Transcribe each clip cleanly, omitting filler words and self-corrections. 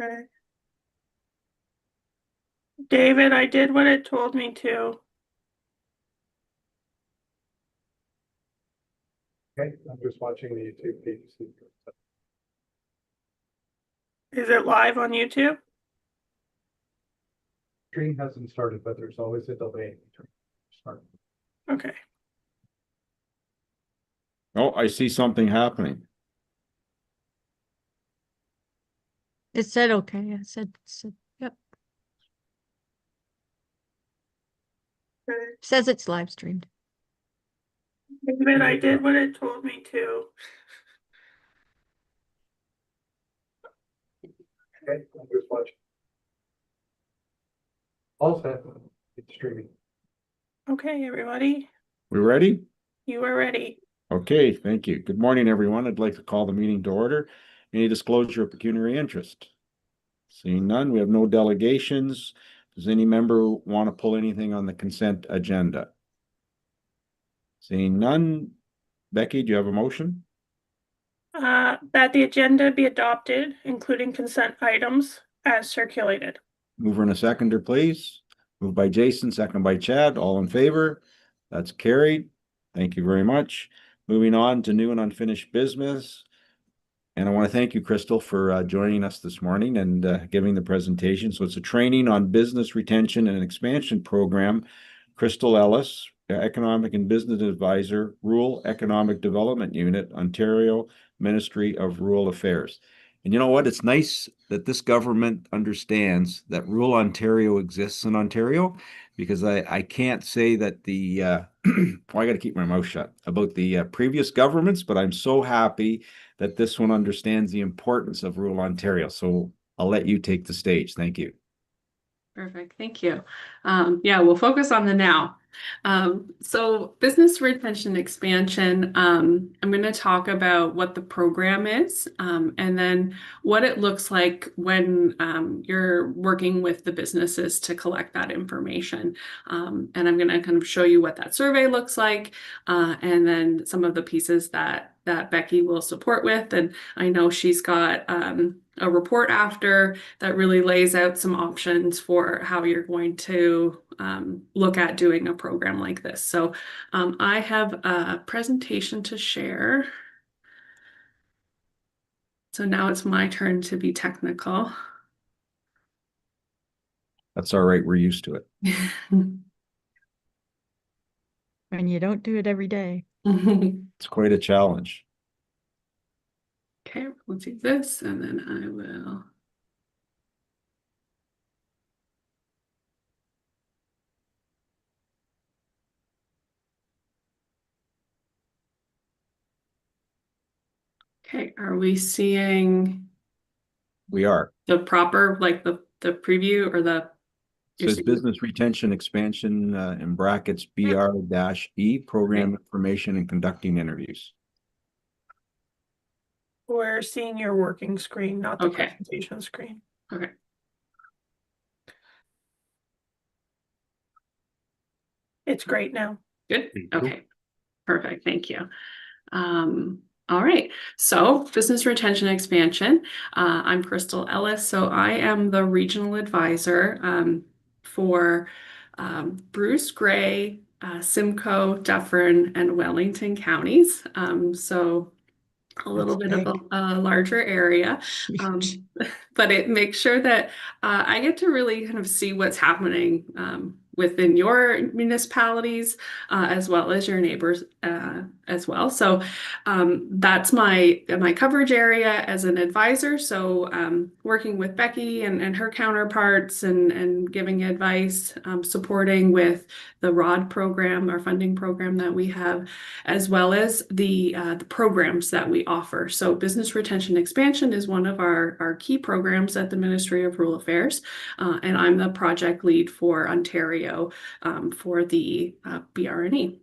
Okay. David, I did what it told me to. Okay, I'm just watching the YouTube feed. Is it live on YouTube? Stream hasn't started, but there's always a delay between start. Okay. Oh, I see something happening. It said okay. I said yep. Okay. Says it's live streamed. David, I did what it told me to. Okay, I'm just watching. All set. It's streaming. Okay, everybody, We ready? you are ready. Okay, thank you. Good morning, everyone. I'd like to call the meeting to order. Any disclosure of pecuniary interest? Seeing none, we have no delegations. Does any member want to pull anything on the consent agenda? Seeing none, Becky, do you have a motion? That the agenda be adopted, including consent items as circulated. Mover and a seconder, please. Moved by Jason, second by Chad. All in favor? That's carried. Thank you very much. Moving on to new and unfinished business. And I want to thank you, Crystal, for joining us this morning and giving the presentation. So it's a training on business retention and expansion program. Crystal Ellis, Economic and Business Advisor, Rural Economic Development Unit, Ontario Ministry of Rural Affairs. And you know what? It's nice that this government understands that rural Ontario exists in Ontario, because I can't say that the well, I got to keep my mouth shut about the previous governments, but I'm so happy that this one understands the importance of rural Ontario. So I'll let you take the stage. Thank you. Perfect. Thank you. Yeah, we'll focus on the now. So business retention expansion, I'm going to talk about what the program is, and then what it looks like when you're working with the businesses to collect that information. And I'm going to kind of show you what that survey looks like, and then some of the pieces that Becky will support with. And I know she's got a report after that really lays out some options for how you're going to look at doing a program like this. So I have a presentation to share. So now it's my turn to be technical. That's all right. We're used to it. And you don't do it every day. It's quite a challenge. Okay, let's do this, and then I will. Okay, are we seeing We are. the proper, like the preview or the? It says business retention expansion in brackets BR-E, program information and conducting interviews. We're seeing your working screen, not the Okay. presentation screen. Okay. It's great now. Good. Okay. Perfect. Thank you. All right. So business retention expansion. I'm Crystal Ellis. So I am the regional advisor for Bruce Gray, Simcoe, Dufferin, and Wellington counties. So a little bit of a larger area, but it makes sure that I get to really kind of see what's happening within your municipalities as well as your neighbors as well. So that's my coverage area as an advisor. So working with Becky and her counterparts and giving advice, supporting with the ROD program, our funding program that we have, as well as the programs that we offer. So business retention expansion is one of our key programs at the Ministry of Rural Affairs, and I'm the project lead for Ontario for the BRNE.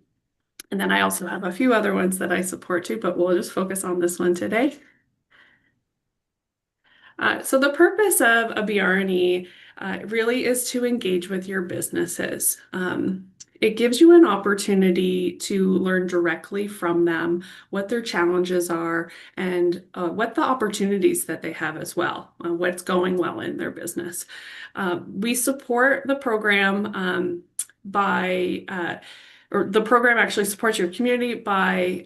And then I also have a few other ones that I support too, but we'll just focus on this one today. So the purpose of a BRNE really is to engage with your businesses. it gives you an opportunity to learn directly from them what their challenges are and what the opportunities that they have as well, what's going well in their business. We support the program or the program actually supports your community by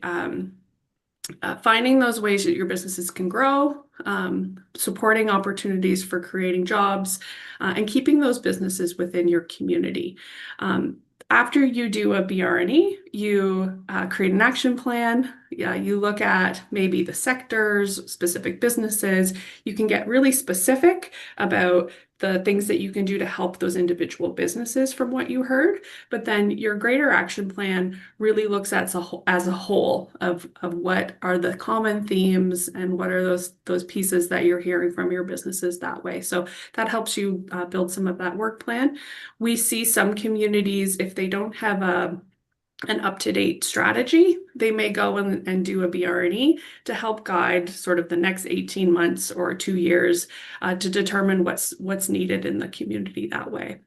finding those ways that your businesses can grow, supporting opportunities for creating jobs, and keeping those businesses within your community. After you do a BRNE, you create an action plan. You look at maybe the sectors, specific businesses. You can get really specific about the things that you can do to help those individual businesses from what you heard. But then your greater action plan really looks at as a whole of what are the common themes and what are those pieces that you're hearing from your businesses that way. So that helps you build some of that work plan. We see some communities, if they don't have an up-to-date strategy, they may go and do a BRNE to help guide sort of the next 18 months or 2 years to determine what's needed in the community that way.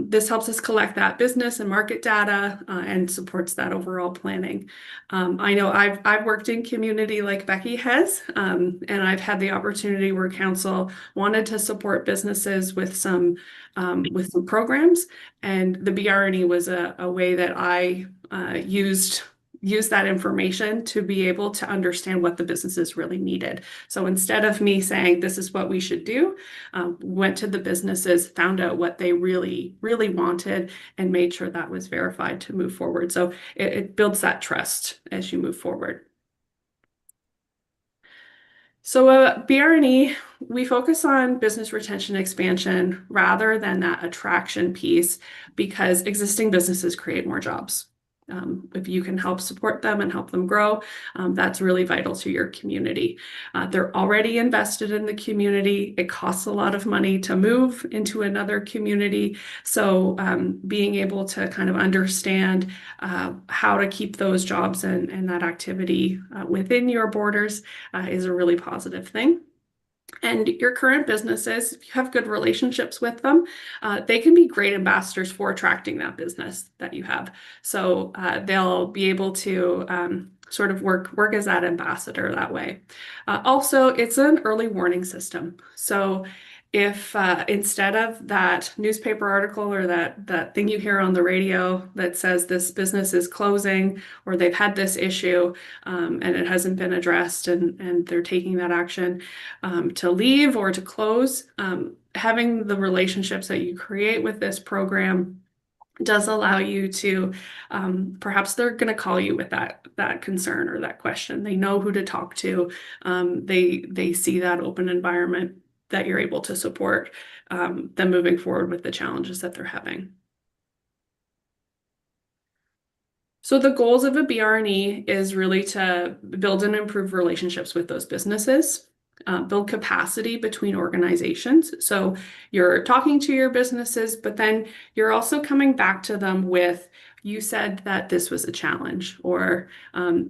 This helps us collect that business and market data and supports that overall planning. I know I've worked in community like Becky has, and I've had the opportunity where council wanted to support businesses with some programs, and the BRNE was a way that I used that information to be able to understand what the businesses really needed. So instead of me saying, this is what we should do, went to the businesses, found out what they really, really wanted, and made sure that was verified to move forward. So it builds that trust as you move forward. So BRNE, we focus on business retention expansion rather than that attraction piece because existing businesses create more jobs. If you can help support them and help them grow, that's really vital to your community. They're already invested in the community. It costs a lot of money to move into another community. So being able to kind of understand how to keep those jobs and that activity within your borders is a really positive thing. And your current businesses, if you have good relationships with them, they can be great ambassadors for attracting that business that you have. So they'll be able to sort of work as that ambassador that way. Also, it's an early warning system. So if instead of that newspaper article or that thing you hear on the radio that says this business is closing or they've had this issue and it hasn't been addressed and they're taking that action to leave or to close, having the relationships that you create with this program does allow you to perhaps they're going to call you with that concern or that question. They know who to talk to. They see that open environment that you're able to support them moving forward with the challenges that they're having. So the goals of a BRNE is really to build and improve relationships with those businesses, build capacity between organizations. So you're talking to your businesses, but then you're also coming back to them with, you said that this was a challenge, or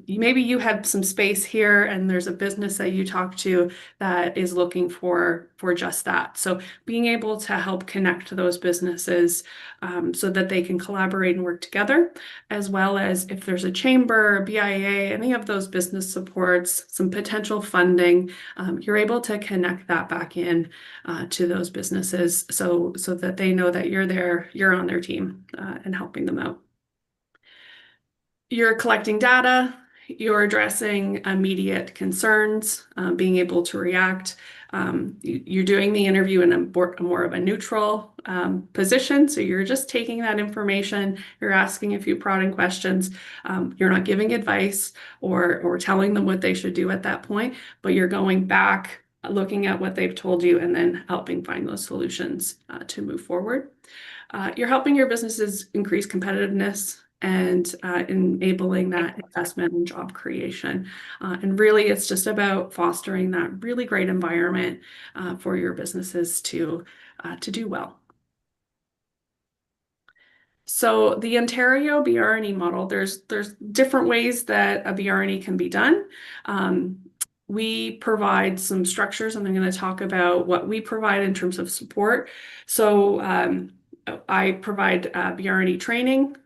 maybe you had some space here and there's a business that you talk to that is looking for just that. So being able to help connect those businesses so that they can collaborate and work together, as well as if there's a chamber, BIA, any of those business supports, some potential funding, you're able to connect that back in to those businesses so that they know that you're there, you're on their team and helping them out. You're collecting data, you're addressing immediate concerns, being able to react. You're doing the interview in a more of a neutral position. So you're just taking that information, you're asking a few prodding questions. You're not giving advice or telling them what they should do at that point, but you're going back, looking at what they've told you, and then helping find those solutions to move forward. You're helping your businesses increase competitiveness and enabling that investment and job creation. And really, it's just about fostering that really great environment for your businesses to do well. So the Ontario BRNE model, there's different ways that a BRNE can be done. We provide some structures, and I'm going to talk about what we provide in terms of support. So I provide BRNE training.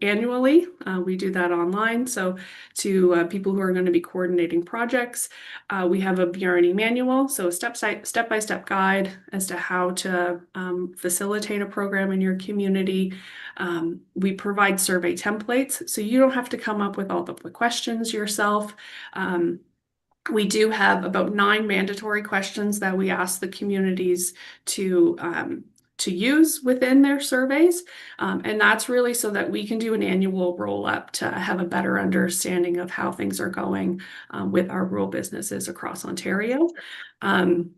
annually. We do that online. So to people who are going to be coordinating projects, we have a BRNE manual, so a step-by-step guide as to how to facilitate a program in your community. We provide survey templates, so you don't have to come up with all of the questions yourself. We do have about 9 mandatory questions that we ask the communities to use within their surveys. And that's really so that we can do an annual roll-up to have a better understanding of how things are going with our rural businesses across Ontario. And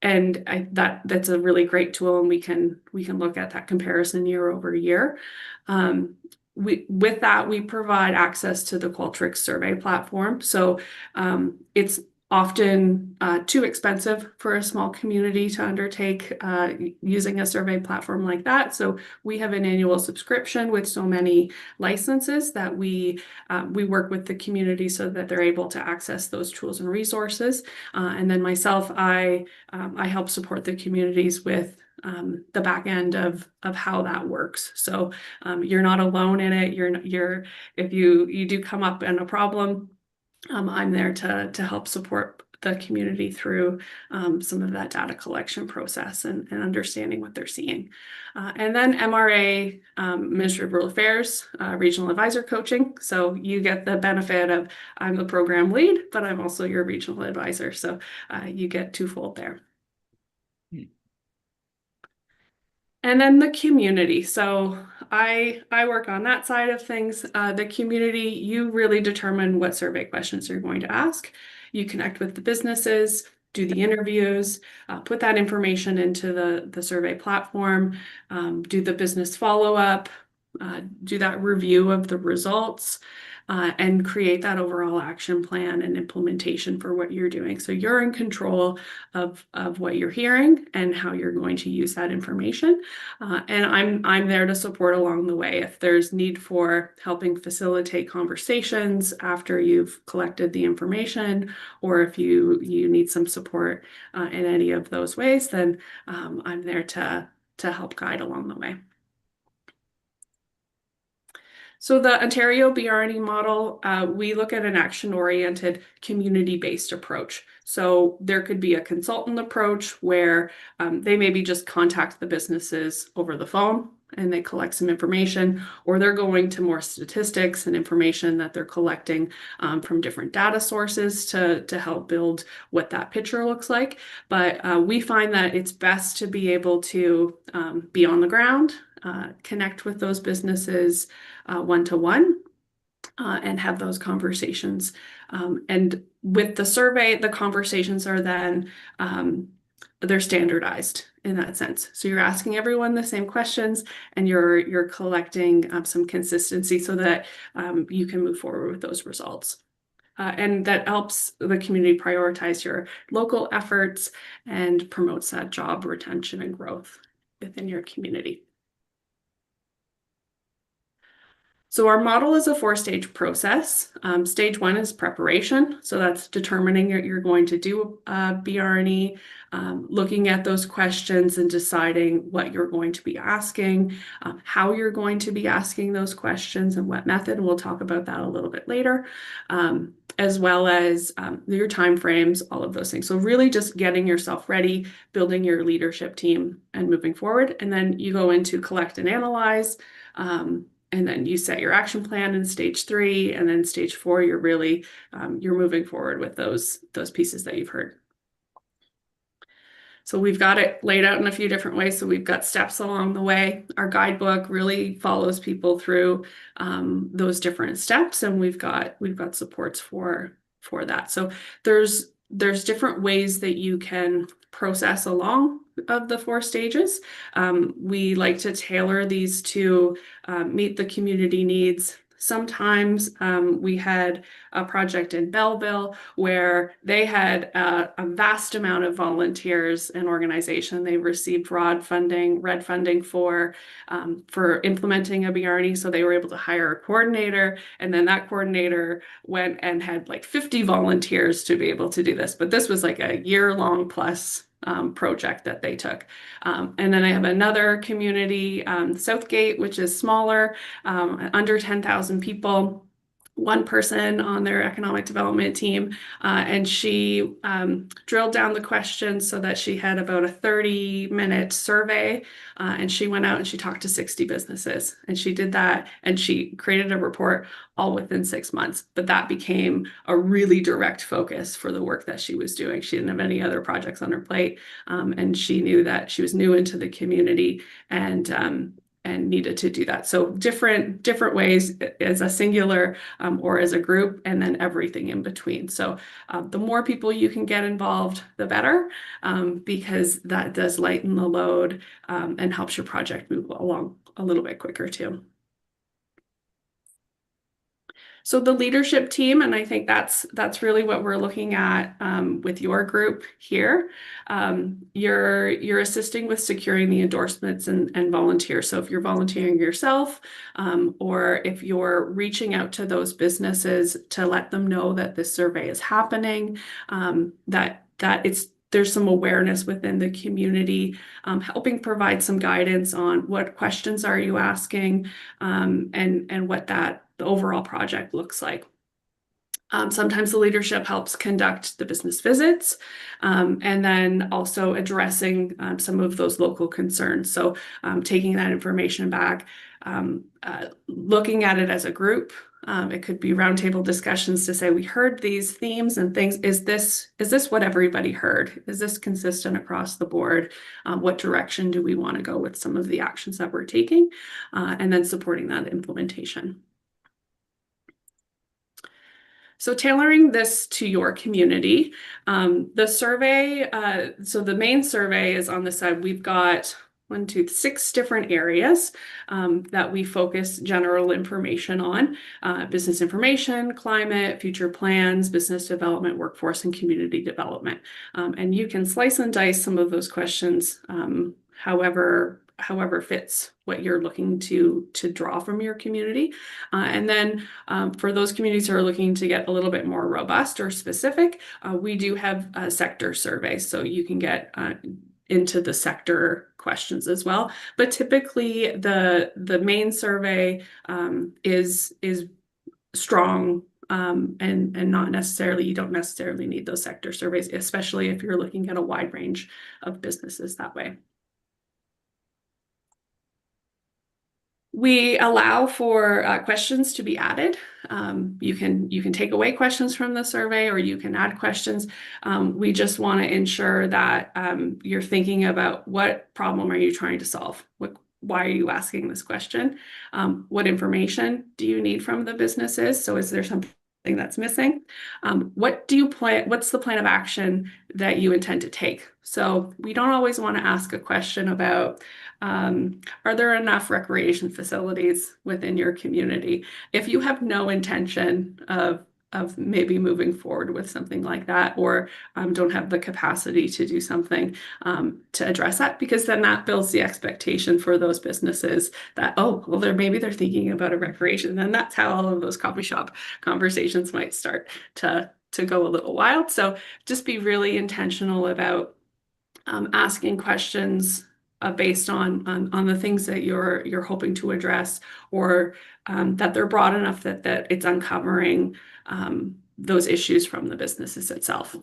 that's a really great tool, and we can look at that comparison year over year. With that, we provide access to the Qualtrics survey platform. So it's often too expensive for a small community to undertake using a survey platform like that. So we have an annual subscription with so many licenses that we work with the community so that they're able to access those tools and resources. And then myself, I help support the communities with the back end of how that works. So you're not alone in it. If you do come up in a problem, I'm there to help support the community through some of that data collection process and understanding what they're seeing. And then MRA, Ministry of Rural Affairs, Regional Advisor Coaching. So you get the benefit of, I'm the program lead, but I'm also your regional advisor. So you get twofold there. And then the community. So I work on that side of things. The community, you really determine what survey questions you're going to ask. You connect with the businesses, do the interviews, put that information into the survey platform, do the business follow-up, do that review of the results, and create that overall action plan and implementation for what you're doing. So you're in control of what you're hearing and how you're going to use that information. And I'm there to support along the way. If there's need for helping facilitate conversations after you've collected the information, or if you need some support in any of those ways, then I'm there to help guide along the way. So the Ontario BRNE model, we look at an action-oriented, community-based approach. So there could be a consultant approach where they maybe just contact the businesses over the phone and they collect some information, or they're going to more statistics and information that they're collecting from different data sources to help build what that picture looks like. But we find that it's best to be able to be on the ground, connect with those businesses one-to-one, and have those conversations. And with the survey, the conversations are then they're standardized in that sense. So you're asking everyone the same questions, and you're collecting some consistency so that you can move forward with those results. And that helps the community prioritize your local efforts and promotes that job retention and growth within your community. So our model is a 4-stage process. Stage 1 is preparation. So that's determining you're going to do a BRNE, looking at those questions and deciding what you're going to be asking, how you're going to be asking those questions and what method. And we'll talk about that a little bit later, as well as your timeframes, all of those things. So really just getting yourself ready, building your leadership team and moving forward. And then you go into collect and analyze, and then you set your action plan in stage 3, and then stage 4, you're really you're moving forward with those pieces that you've heard. So we've got it laid out in a few different ways. So we've got steps along the way. Our guidebook really follows people through those different steps, and we've got supports for that. So there's different ways that you can process along of the 4 stages. We like to tailor these to meet the community needs. Sometimes we had a project in Belleville where they had a vast amount of volunteers and organization. They received red funding for implementing a BRNE. So they were able to hire a coordinator, and then that coordinator went and had like 50 volunteers to be able to do this. But this was like a year-long plus project that they took. And then I have another community, Southgate, which is smaller, under 10,000 people. One person on their economic development team, and she drilled down the questions so that she had about a 30-minute survey, and she went out and she talked to 60 businesses, and she did that, and she created a report all within 6 months. But that became a really direct focus for the work that she was doing. She didn't have any other projects on her plate, and she knew that she was new into the community and needed to do that. So different ways as a singular or as a group, and then everything in between. So the more people you can get involved, the better, because that does lighten the load and helps your project move along a little bit quicker too. So the leadership team, and I think that's really what we're looking at with your group here. You're assisting with securing the endorsements and volunteers. So if you're volunteering yourself, or if you're reaching out to those businesses to let them know that this survey is happening, that there's some awareness within the community, helping provide some guidance on what questions are you asking, and what the overall project looks like. Sometimes the leadership helps conduct the business visits, and then also addressing some of those local concerns. So taking that information back, looking at it as a group. It could be roundtable discussions to say, we heard these themes and things. Is this what everybody heard? Is this consistent across the board? What direction do we want to go with some of the actions that we're taking? And then supporting that implementation. So tailoring this to your community, the survey, so the main survey is on the side. We've got 6 different areas that we focus general information on: business information, climate, future plans, business development, workforce, and community development. And you can slice and dice some of those questions however fits what you're looking to draw from your community. And then for those communities who are looking to get a little bit more robust or specific, we do have sector surveys, so you can get into the sector questions as well. But typically the main survey is strong, and not necessarily, you don't necessarily need those sector surveys, especially if you're looking at a wide range of businesses that way. We allow for questions to be added. You can take away questions from the survey, or you can add questions. We just want to ensure that you're thinking about, what problem are you trying to solve? Why are you asking this question? What information do you need from the businesses? So is there something that's missing? What do you plan? What's the plan of action that you intend to take? So we don't always want to ask a question about, are there enough recreation facilities within your community? If you have no intention of maybe moving forward with something like that, or don't have the capacity to do something to address that, because then that builds the expectation for those businesses that, oh, well, maybe they're thinking about a recreation. Then that's how all of those coffee shop conversations might start to go a little wild. So just be really intentional about asking questions based on the things that you're hoping to address, or that they're broad enough that it's uncovering those issues from the businesses itself.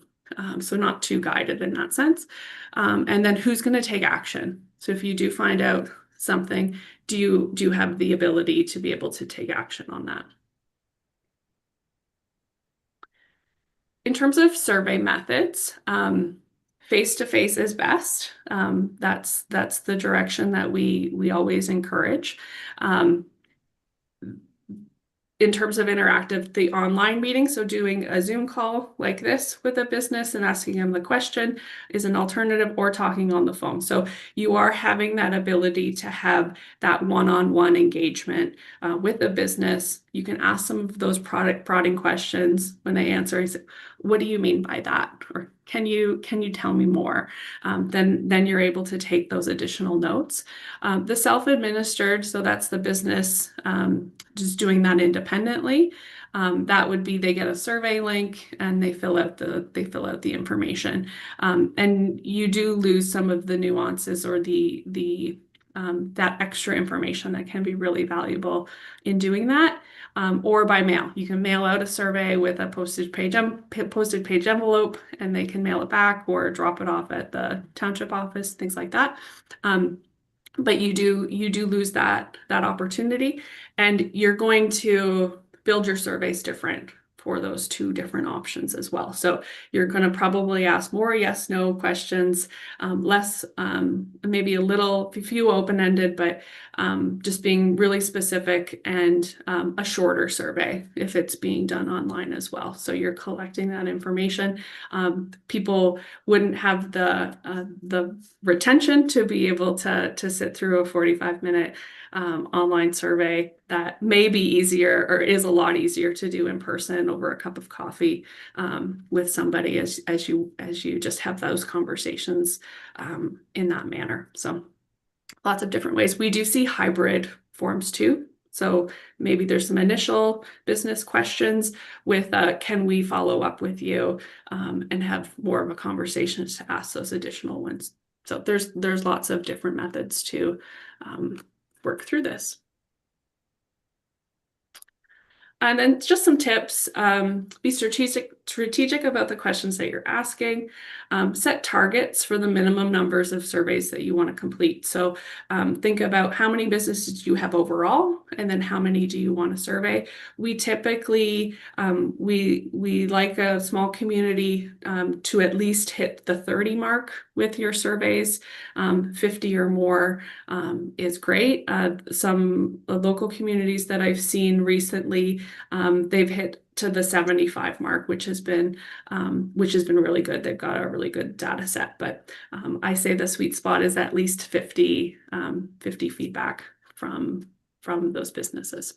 So not too guided in that sense. And then who's going to take action? So if you do find out something, do you have the ability to be able to take action on that? In terms of survey methods, face-to-face is best. That's the direction that we always encourage. In terms of interactive, the online meeting, so doing a Zoom call like this with a business and asking them the question is an alternative, or talking on the phone. So you are having that ability to have that one-on-one engagement with a business. You can ask some of those prodding questions. When they answer, what do you mean by that? Or can you tell me more? Then you're able to take those additional notes. The self-administered, so that's the business just doing that independently. That would be they get a survey link and they fill out the information. And you do lose some of the nuances or that extra information that can be really valuable in doing that. Or by mail. You can mail out a survey with a postage page envelope, and they can mail it back or drop it off at the township office, things like that. But you do lose that opportunity, and you're going to build your surveys different for those two different options as well. So you're going to probably ask more yes, no questions, less, maybe a few open-ended, but just being really specific, and a shorter survey if it's being done online as well. So you're collecting that information. People wouldn't have the retention to be able to sit through a 45-minute online survey that may be easier, or is a lot easier to do in person over a cup of coffee with somebody as you just have those conversations in that manner. So lots of different ways. We do see hybrid forms too. So maybe there's some initial business questions with can we follow up with you, and have more of a conversation to ask those additional ones. So there's lots of different methods to work through this. And then just some tips, be strategic about the questions that you're asking, set targets for the minimum numbers of surveys that you want to complete. So think about how many businesses you have overall, and then how many do you want to survey. We typically, we like a small community to at least hit the 30 mark with your surveys. 50 or more is great. Some local communities that I've seen recently, they've hit to the 75 mark, which has been really good. They've got a really good data set, but I say the sweet spot is at least 50 feedback from those businesses.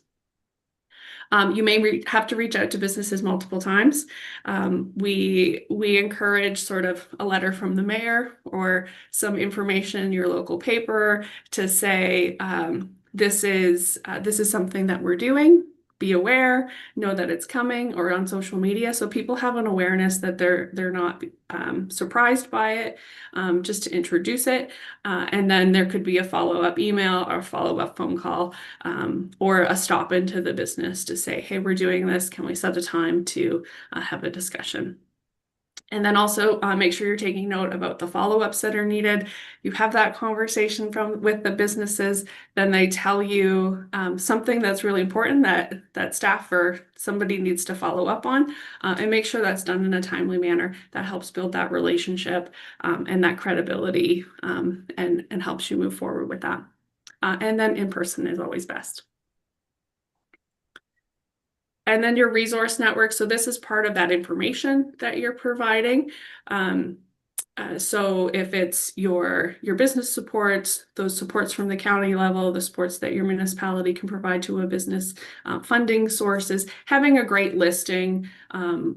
You may have to reach out to businesses multiple times. We encourage sort of a letter from the mayor or some information in your local paper to say, this is something that we're doing. Be aware, know that it's coming, or on social media, so people have an awareness that they're not surprised by it, just to introduce it. And then there could be a follow-up email or follow-up phone call, or a stop into the business to say, hey, we're doing this. Can we set a time to have a discussion? And then also make sure you're taking note about the follow-ups that are needed. You have that conversation with the businesses, then they tell you something that's really important that staff or somebody needs to follow up on, and make sure that's done in a timely manner. That helps build that relationship and that credibility, and helps you move forward with that. And then in person is always best. And then your resource network. So this is part of that information that you're providing. So if it's your business supports, those supports from the county level, the supports that your municipality can provide to a business, funding sources, having a great listing,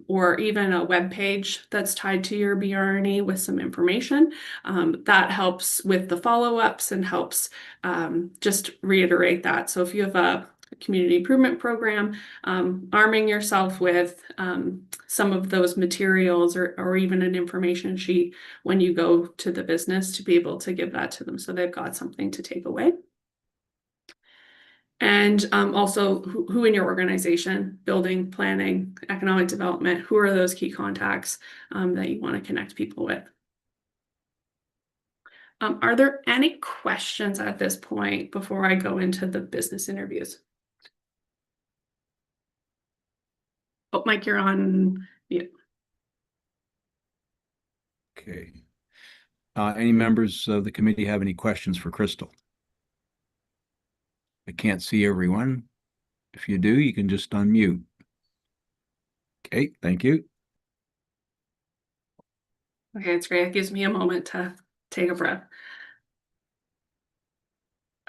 or even a web page that's tied to your BRNE with some information, that helps with the follow-ups and helps just reiterate that. So if you have a community improvement program, arming yourself with some of those materials, or even an information sheet when you go to the business, to be able to give that to them so they've got something to take away. And also who in your organization, building, planning, economic development, who are those key contacts that you want to connect people with? Are there any questions at this point before I go into the business interviews? Oh, Mike, you're on mute. Okay. Any members of the committee have any questions for Crystal? I can't see everyone. If you do, you can just unmute. Okay, thank you. Okay, it's great. It gives me a moment to take a breath.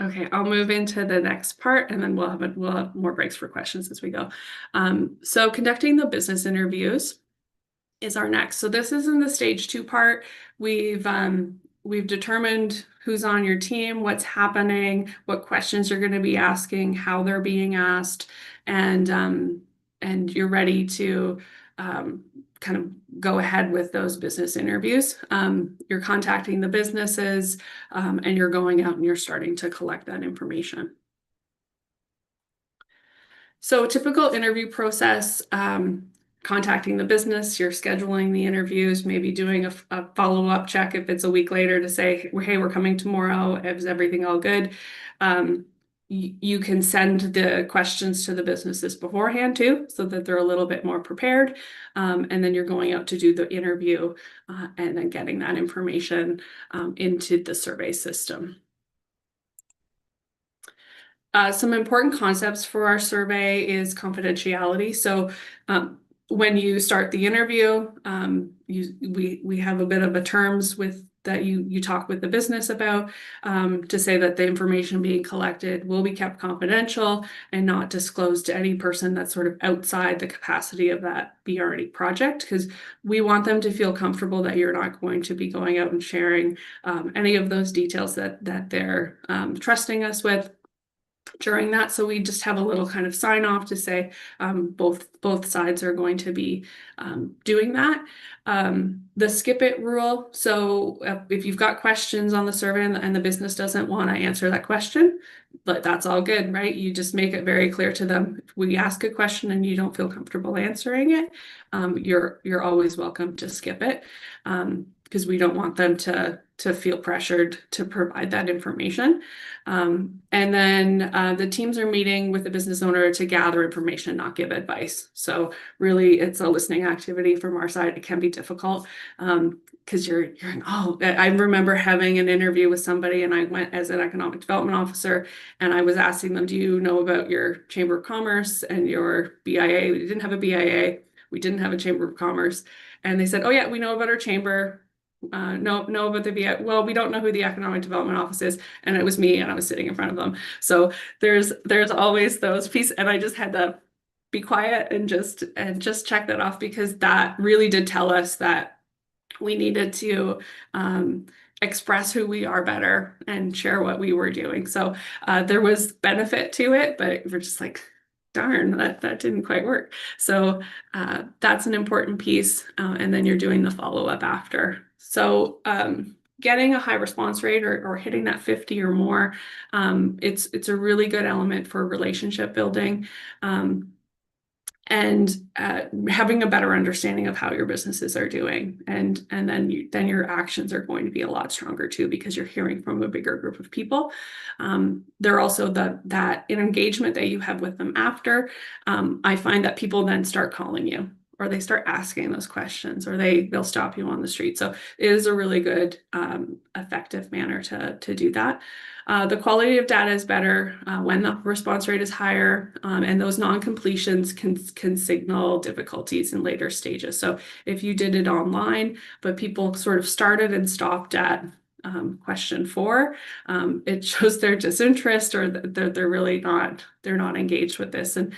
Okay, I'll move into the next part, and then we'll have more breaks for questions as we go. So conducting the business interviews. is our next. So this is in the stage 2 part. We've determined who's on your team, what's happening, what questions you're going to be asking, how they're being asked, and you're ready to kind of go ahead with those business interviews. You're contacting the businesses, and you're going out and you're starting to collect that information. So typical interview process, contacting the business, you're scheduling the interviews, maybe doing a follow-up check if it's a week later to say, hey, we're coming tomorrow. Is everything all good? You can send the questions to the businesses beforehand too, so that they're a little bit more prepared. And then you're going out to do the interview and then getting that information into the survey system. Some important concepts for our survey is confidentiality. So when you start the interview, we have a bit of a terms with that you talk with the business about to say that the information being collected will be kept confidential and not disclosed to any person that's sort of outside the capacity of that BRD project, because we want them to feel comfortable that you're not going to be going out and sharing any of those details that they're trusting us with during that. So we just have a little kind of sign off to say both sides are going to be doing that. The skip it rule. So if you've got questions on the survey and the business doesn't want to answer that question, but that's all good, right? You just make it very clear to them. If we ask a question and you don't feel comfortable answering it, you're always welcome to skip it, because we don't want them to feel pressured to provide that information. And then the teams are meeting with the business owner to gather information, not give advice. So really, it's a listening activity from our side. It can be difficult because you're I remember having an interview with somebody, and I went as an economic development officer, and I was asking them, do you know about your Chamber of Commerce and your BIA? We didn't have a BIA. We didn't have a Chamber of Commerce. And they said, oh yeah, we know about our chamber. No, about the BIA. Well, we don't know who the economic development office is. And it was me, and I was sitting in front of them. So there's always those pieces. And I just had to be quiet and just check that off, because that really did tell us that we needed to express who we are better and share what we were doing. So there was benefit to it, but we're just like, darn, that didn't quite work. So that's an important piece. And then you're doing the follow-up after. So getting a high response rate or hitting that 50 or more, it's a really good element for relationship building. And having a better understanding of how your businesses are doing, and then your actions are going to be a lot stronger too, because you're hearing from a bigger group of people. They're also that engagement that you have with them after. I find that people then start calling you, or they start asking those questions, or they'll stop you on the street. So it is a really good, effective manner to do that. The quality of data is better when the response rate is higher, and those non-completions can signal difficulties in later stages. So if you did it online, but people sort of started and stopped at question 4, it shows their disinterest, or they're really not engaged with this, and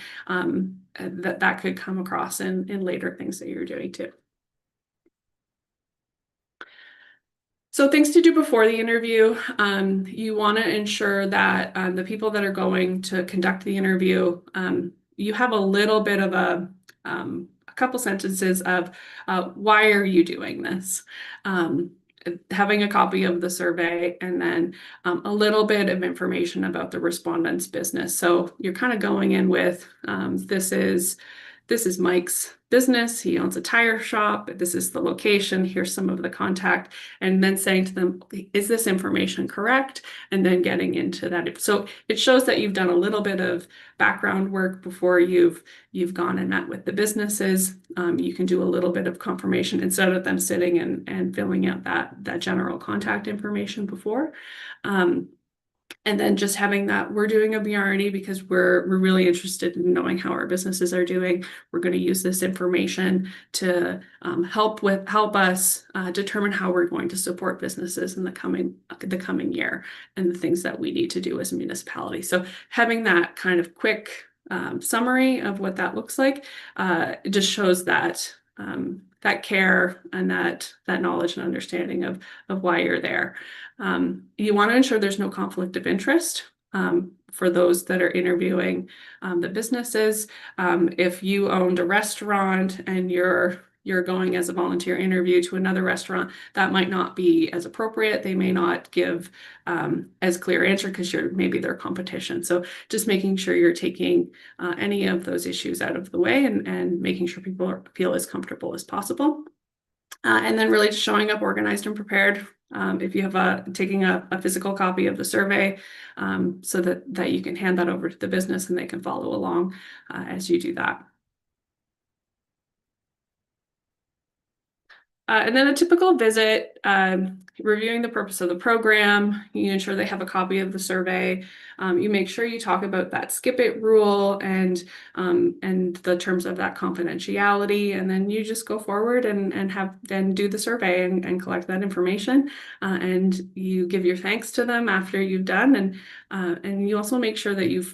that could come across in later things that you're doing too. So things to do before the interview. You want to ensure that the people that are going to conduct the interview, you have a little bit of a couple sentences of why are you doing this? Having a copy of the survey, and then a little bit of information about the respondent's business. So you're kind of going in with this is Mike's business. He owns a tire shop. This is the location. Here's some of the contact, and then saying to them, is this information correct? And then getting into that. So it shows that you've done a little bit of background work before you've gone and met with the businesses. You can do a little bit of confirmation instead of them sitting and filling out that general contact information before. And then just having that, we're doing a BRD because we're really interested in knowing how our businesses are doing. We're going to use this information to help us determine how we're going to support businesses in the coming year, and the things that we need to do as a municipality. So having that kind of quick summary of what that looks like just shows that that care and that knowledge and understanding of why you're there. You want to ensure there's no conflict of interest for those that are interviewing the businesses. If you owned a restaurant and you're going as a volunteer interview to another restaurant, that might not be as appropriate. They may not give as clear answer because you're maybe their competition. So just making sure you're taking any of those issues out of the way and making sure people feel as comfortable as possible. And then really just showing up organized and prepared. If you have taking a physical copy of the survey so that you can hand that over to the business and they can follow along as you do that. And then a typical visit, reviewing the purpose of the program, you ensure they have a copy of the survey. You make sure you talk about that skip it rule and the terms of that confidentiality, and then you just go forward and do the survey and collect that information. And you give your thanks to them after you've done, and you also make sure that you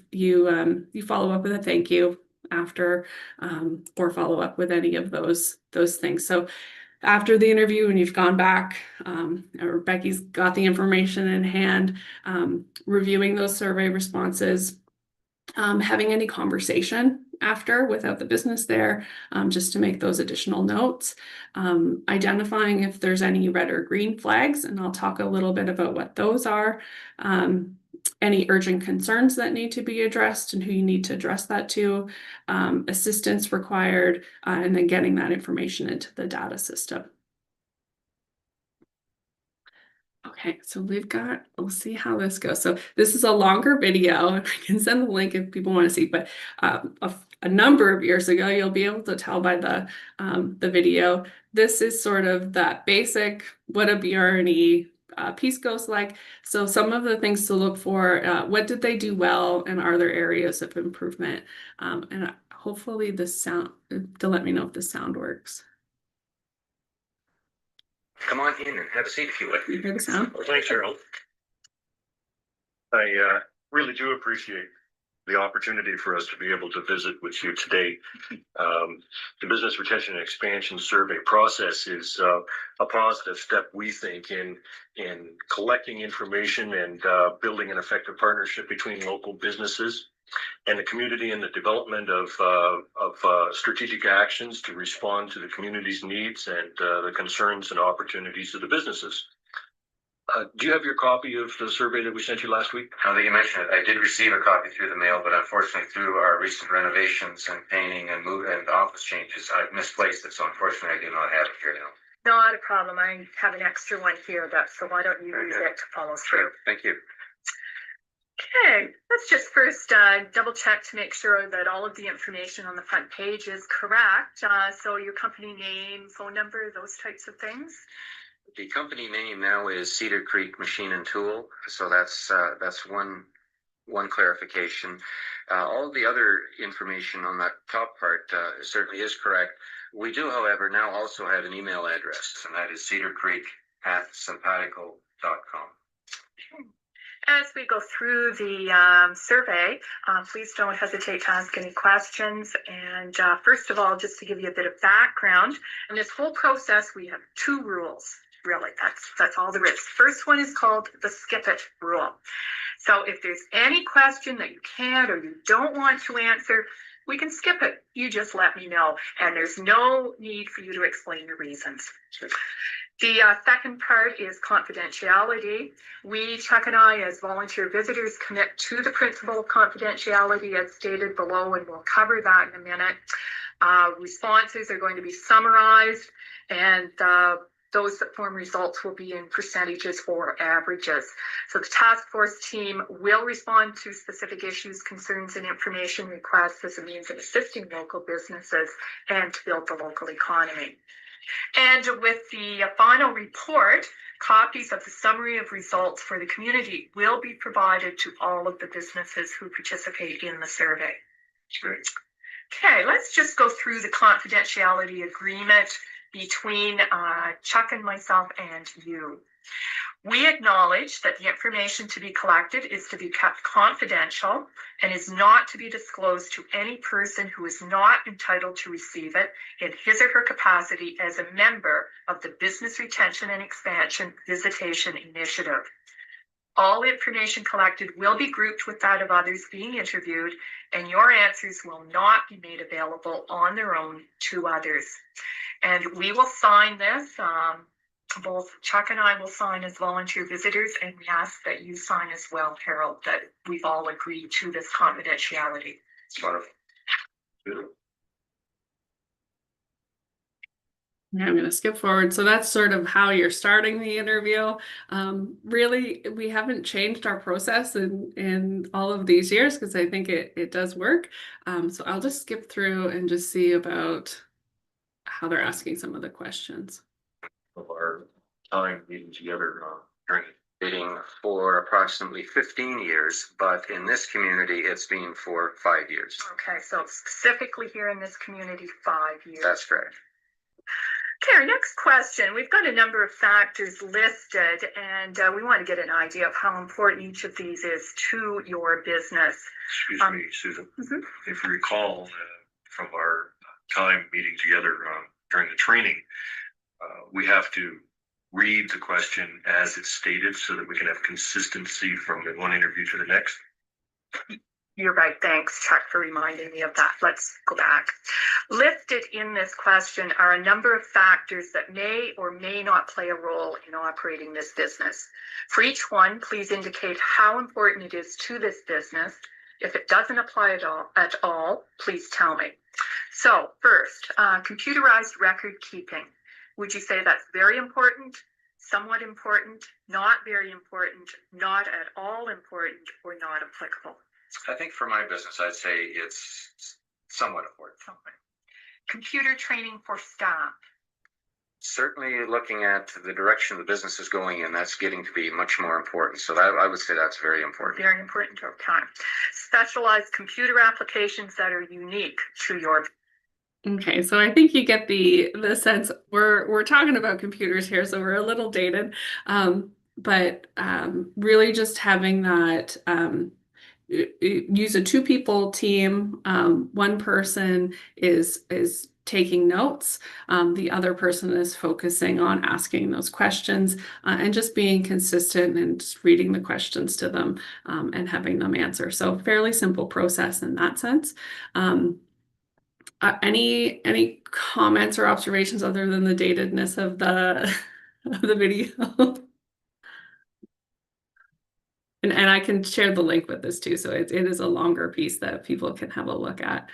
follow up with a thank you after, or follow up with any of those things. So after the interview, when you've gone back, or Becky's got the information in hand, reviewing those survey responses, having any conversation after without the business there, just to make those additional notes, identifying if there's any red or green flags, and I'll talk a little bit about what those are, any urgent concerns that need to be addressed and who you need to address that to, assistance required, and then getting that information into the data system. Okay, so we'll see how this goes. So this is a longer video, and I can send the link if people want to see, but a number of years ago, you'll be able to tell by the video, this is sort of that basic, what a BRNE piece goes like. So some of the things to look for, what did they do well, and are there areas of improvement? And hopefully this sound, to let me know if the sound works. Come on in and have a seat if you would. You hear the sound? Well, thanks, Harold. I really do appreciate the opportunity for us to be able to visit with you today. The Business Retention and Expansion Survey process is a positive step, we think, in collecting information and building an effective partnership between local businesses and the community in the development of strategic actions to respond to the community's needs and the concerns and opportunities of the businesses. Do you have your copy of the survey that we sent you last week? Now that you mention it, I did receive a copy through the mail, but unfortunately through our recent renovations and painting and office changes, I've misplaced it. So unfortunately I do not have it here now. Not a problem. I have an extra one here, so why don't you use it to follow through? Thank you. Okay, let's just first double check to make sure that all of the information on the front page is correct. So your company name, phone number, those types of things. The company name now is Cedar Creek Machine and Tool. So that's one clarification. All the other information on that top part certainly is correct. We do, however, now also have an email address, and that is cedarcreek@simpatico.com. Okay. As we go through the survey, please don't hesitate to ask any questions. And first of all, just to give you a bit of background, in this whole process, we have two rules. Really, that's all there is. First one is called the skip it rule. So if there's any question that you can't or you don't want to answer, we can skip it. You just let me know. And there's no need for you to explain your reasons. The second part is confidentiality. We, Chuck and I, as volunteer visitors, commit to the principle of confidentiality as stated below, and we'll cover that in a minute. Responses are going to be summarized, and those that form results will be in percentages or averages. So the task force team will respond to specific issues, concerns, and information requests as a means of assisting local businesses and to build the local economy. And with the final report, copies of the summary of results for the community will be provided to all of the businesses who participate in the survey. Great. Okay, let's just go through the confidentiality agreement between Chuck and myself and you. We acknowledge that the information to be collected is to be kept confidential and is not to be disclosed to any person who is not entitled to receive it in his or her capacity as a member of the Business Retention and Expansion Visitation Initiative. All information collected will be grouped with that of others being interviewed, and your answers will not be made available on their own to others. And we will sign this. Both Chuck and I will sign as volunteer visitors, and we ask that you sign as well, Harold, that we've all agreed to this confidentiality. Wonderful. Yeah, I'm going to skip forward. So that's sort of how you're starting the interview. Really, we haven't changed our process in all of these years because I think it does work. So I'll just skip through and just see about how they're asking some of the questions. Of our time meeting together during Meeting for approximately 15 years, but in this community, it's been for 5 years. Okay, so specifically here in this community, 5 years. That's correct. Okay, our next question. We've got a number of factors listed, and we want to get an idea of how important each of these is to your business. Excuse me, Susan. If you recall from our time meeting together during the training, we have to read the question as it's stated so that we can have consistency from the one interview to the next. You're right. Thanks, Chuck, for reminding me of that. Let's go back. Listed in this question are a number of factors that may or may not play a role in operating this business. For each one, please indicate how important it is to this business. If it doesn't apply at all, please tell me. So first, computerized record keeping. Would you say that's very important, somewhat important, not very important, not at all important, or not applicable? I think for my business, I'd say it's somewhat important. Computer training for staff. Certainly looking at the direction the business is going in, that's getting to be much more important. So that, I would say that's very important. Very important. Okay. Specialized computer applications that are unique to your. Okay, so I think you get the sense we're talking about computers here, so we're a little dated, but really just having that use a 2-people team. One person is taking notes, the other person is focusing on asking those questions and just being consistent and just reading the questions to them and having them answer. So fairly simple process in that sense. Any comments or observations other than the datedness of the of the video? And I can share the link with this too, so it is a longer piece that people can have a look at.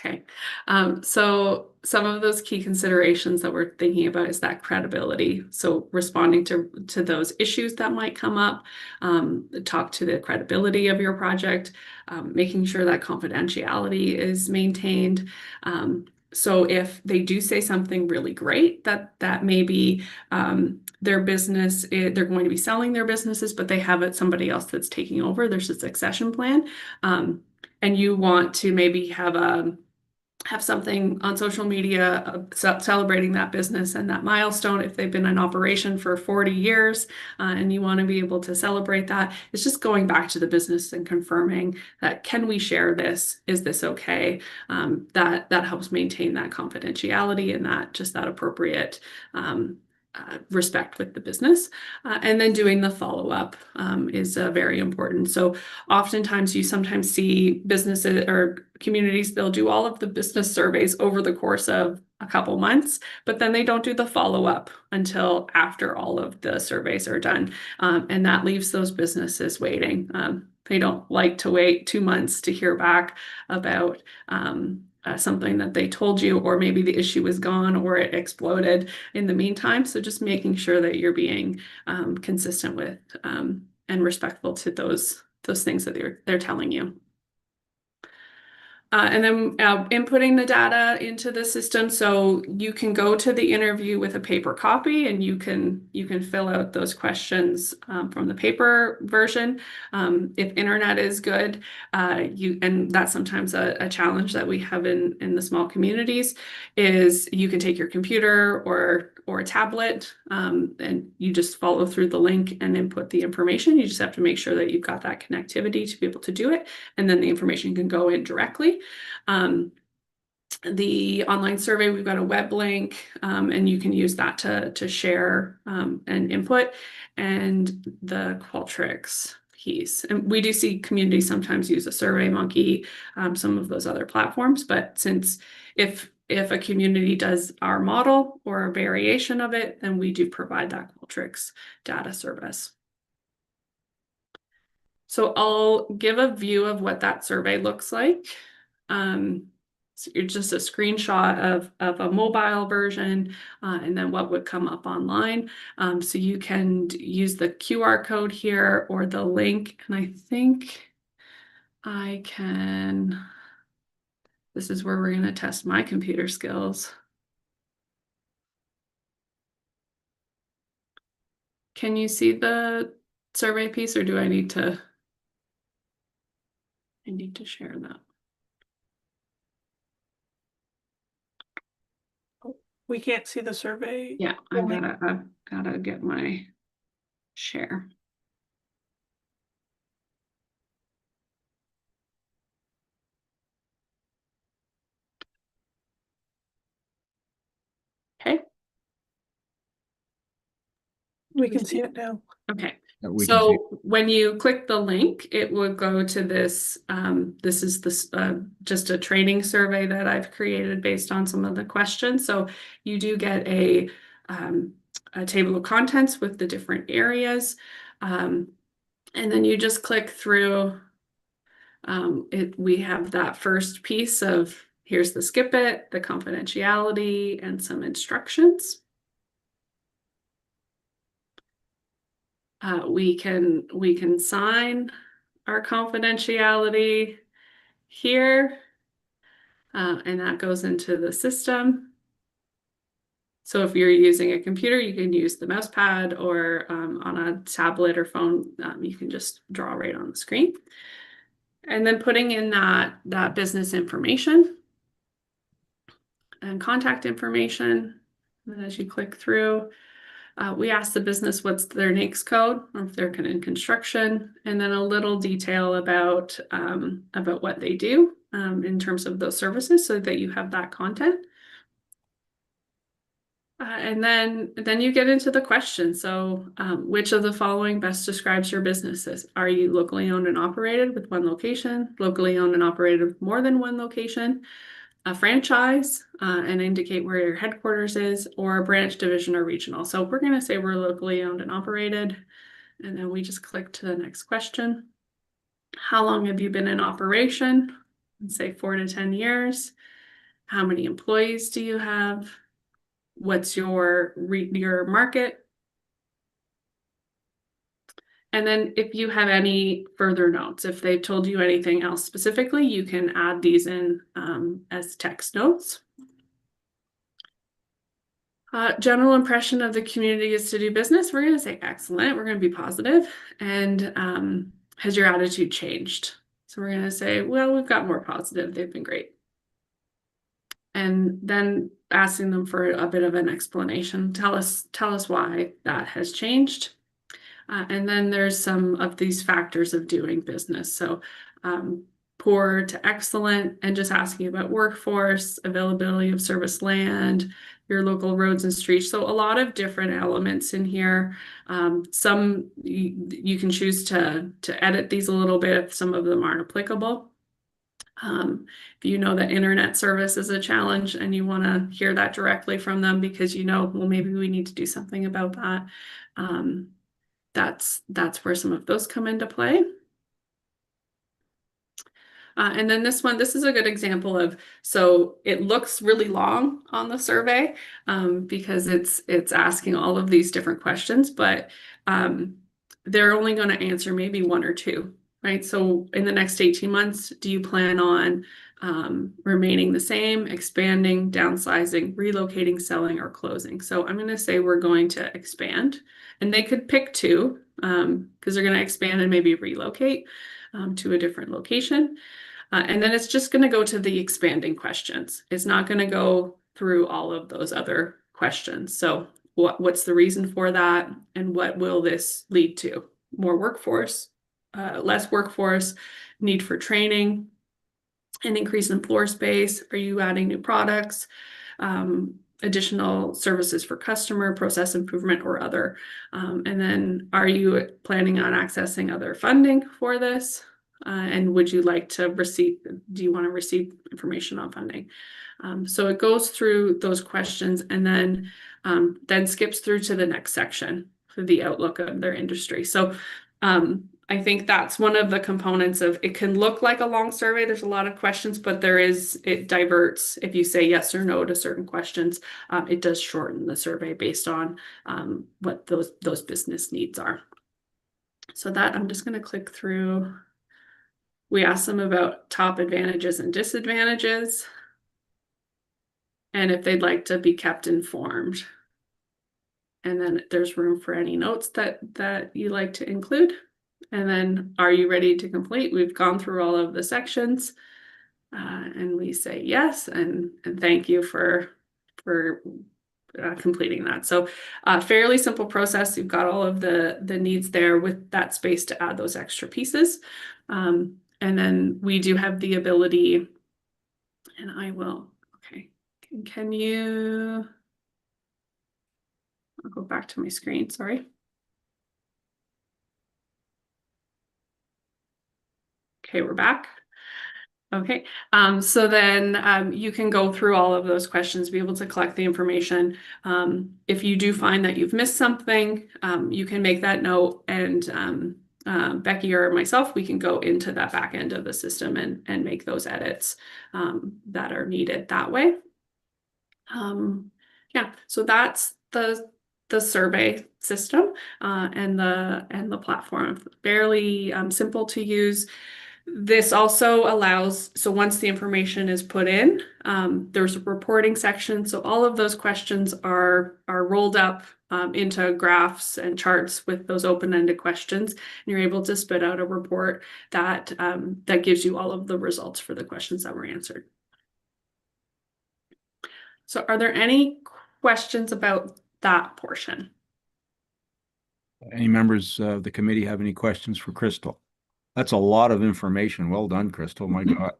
Okay, so some of those key considerations that we're thinking about is that credibility. So responding to those issues that might come up, talk to the credibility of your project, making sure that confidentiality is maintained. So if they do say something really great, that may be their business, they're going to be selling their businesses, but they have somebody else that's taking over. There's a succession plan, and you want to maybe have something on social media celebrating that business and that milestone. If they've been in operation for 40 years and you want to be able to celebrate that, it's just going back to the business and confirming that, can we share this? Is this okay? That helps maintain that confidentiality and that appropriate respect with the business. And then doing the follow-up is very important. So oftentimes you sometimes see businesses or communities, they'll do all of the business surveys over the course of a couple months, but then they don't do the follow-up until after all of the surveys are done. And that leaves those businesses waiting. They don't like to wait 2 months to hear back about something that they told you, or maybe the issue is gone or it exploded in the meantime. So just making sure that you're being consistent with and respectful to those things that they're telling you. And then inputting the data into the system, so you can go to the interview with a paper copy, and you can fill out those questions from the paper version. If internet is good, and that's sometimes a challenge that we have in the small communities, is you can take your computer or a tablet, and you just follow through the link and input the information. You just have to make sure that you've got that connectivity to be able to do it, and then the information can go in directly. The online survey, we've got a web link, and you can use that to share and input, and the Qualtrics piece. And we do see communities sometimes use a SurveyMonkey, some of those other platforms, but since if a community does our model or a variation of it, then we do provide that Qualtrics data service. So I'll give a view of what that survey looks like. So it's just a screenshot of a mobile version, and then what would come up online. So you can use the QR code here or the link, and I think I can, this is where we're going to test my computer skills. Can you see the survey piece, or do I need to share that? We can't see the survey. Yeah, I've gotta get my share. Okay. We can see it now. Okay. We can see. So when you click the link, it will go to this. This is just a training survey that I've created based on some of the questions. So you do get a table of contents with the different areas, and then you just click through. We have that first piece of, here's the skip it, the confidentiality, and some instructions. We can sign our confidentiality here, and that goes into the system. So if you're using a computer, you can use the mouse pad, or on a tablet or phone, you can just draw right on the screen. And then putting in that business information and contact information. And as you click through, we ask the business what's their NAICS code, or if they're in construction, and then a little detail about what they do in terms of those services, so that you have that content. And then you get into the question. So which of the following best describes your businesses? Are you locally owned and operated with one location, locally owned and operated with more than one location, a franchise, and indicate where your headquarters is, or a branch, division, or regional? So we're going to say we're locally owned and operated, and then we just click to the next question. How long have you been in operation? Let's say 4 to 10 years. How many employees do you have? What's your market? And then if you have any further notes, if they've told you anything else specifically, you can add these in as text notes. General impression of the community is to do business. We're going to say excellent. We're going to be positive. And has your attitude changed? So we're going to say, well, we've got more positive. They've been great. And then asking them for a bit of an explanation. Tell us why that has changed. And then there's some of these factors of doing business. So poor to excellent, and just asking about workforce, availability of service land, your local roads and streets. So a lot of different elements in here. Some you can choose to edit these a little bit if some of them aren't applicable. If you know that internet service is a challenge and you want to hear that directly from them because well, maybe we need to do something about that. That's where some of those come into play. And then this is a good example of, so it looks really long on the survey because it's asking all of these different questions, but they're only going to answer maybe one or two. Right. So in the next 18 months, do you plan on remaining the same, expanding, downsizing, relocating, selling, or closing. So I'm going to say we're going to expand, and they could pick two because they're going to expand and maybe relocate to a different location. And then it's just going to go to the expanding questions. It's not going to go through all of those other questions. So what's the reason for that? And what will this lead to? More workforce, less workforce, need for training, an increase in floor space. Are you adding new products? Additional services for customer, process improvement, or other? And then are you planning on accessing other funding for this? And would you like to receive, do you want to receive information on funding? So it goes through those questions and then skips through to the next section for the outlook of their industry. So I think that's one of the components of it can look like a long survey. There's a lot of questions, but it diverts. If you say yes or no to certain questions, it does shorten the survey based on what those business needs are. So that I'm just going to click through. We asked them about top advantages and disadvantages, and if they'd like to be kept informed. And then there's room for any notes that you like to include. And then, are you ready to complete? We've gone through all of the sections, and we say yes, and thank you for completing that. So fairly simple process. You've got all of the needs there with that space to add those extra pieces. And then we do have the ability, and I will, okay, can you, I'll go back to my screen, sorry. Okay, we're back. Okay, so then you can go through all of those questions, be able to collect the information. If you do find that you've missed something, you can make that note, and Becky or myself, we can go into that back end of the system and make those edits that are needed that way. Yeah, so that's the survey system and the platform. Fairly simple to use. This also allows, so once the information is put in, there's a reporting section. So all of those questions are rolled up into graphs and charts with those open-ended questions. And you're able to spit out a report that gives you all of the results for the questions that were answered. So are there any questions about that portion? Any members of the committee have any questions for Crystal? That's a lot of information. Well done, Crystal. My God.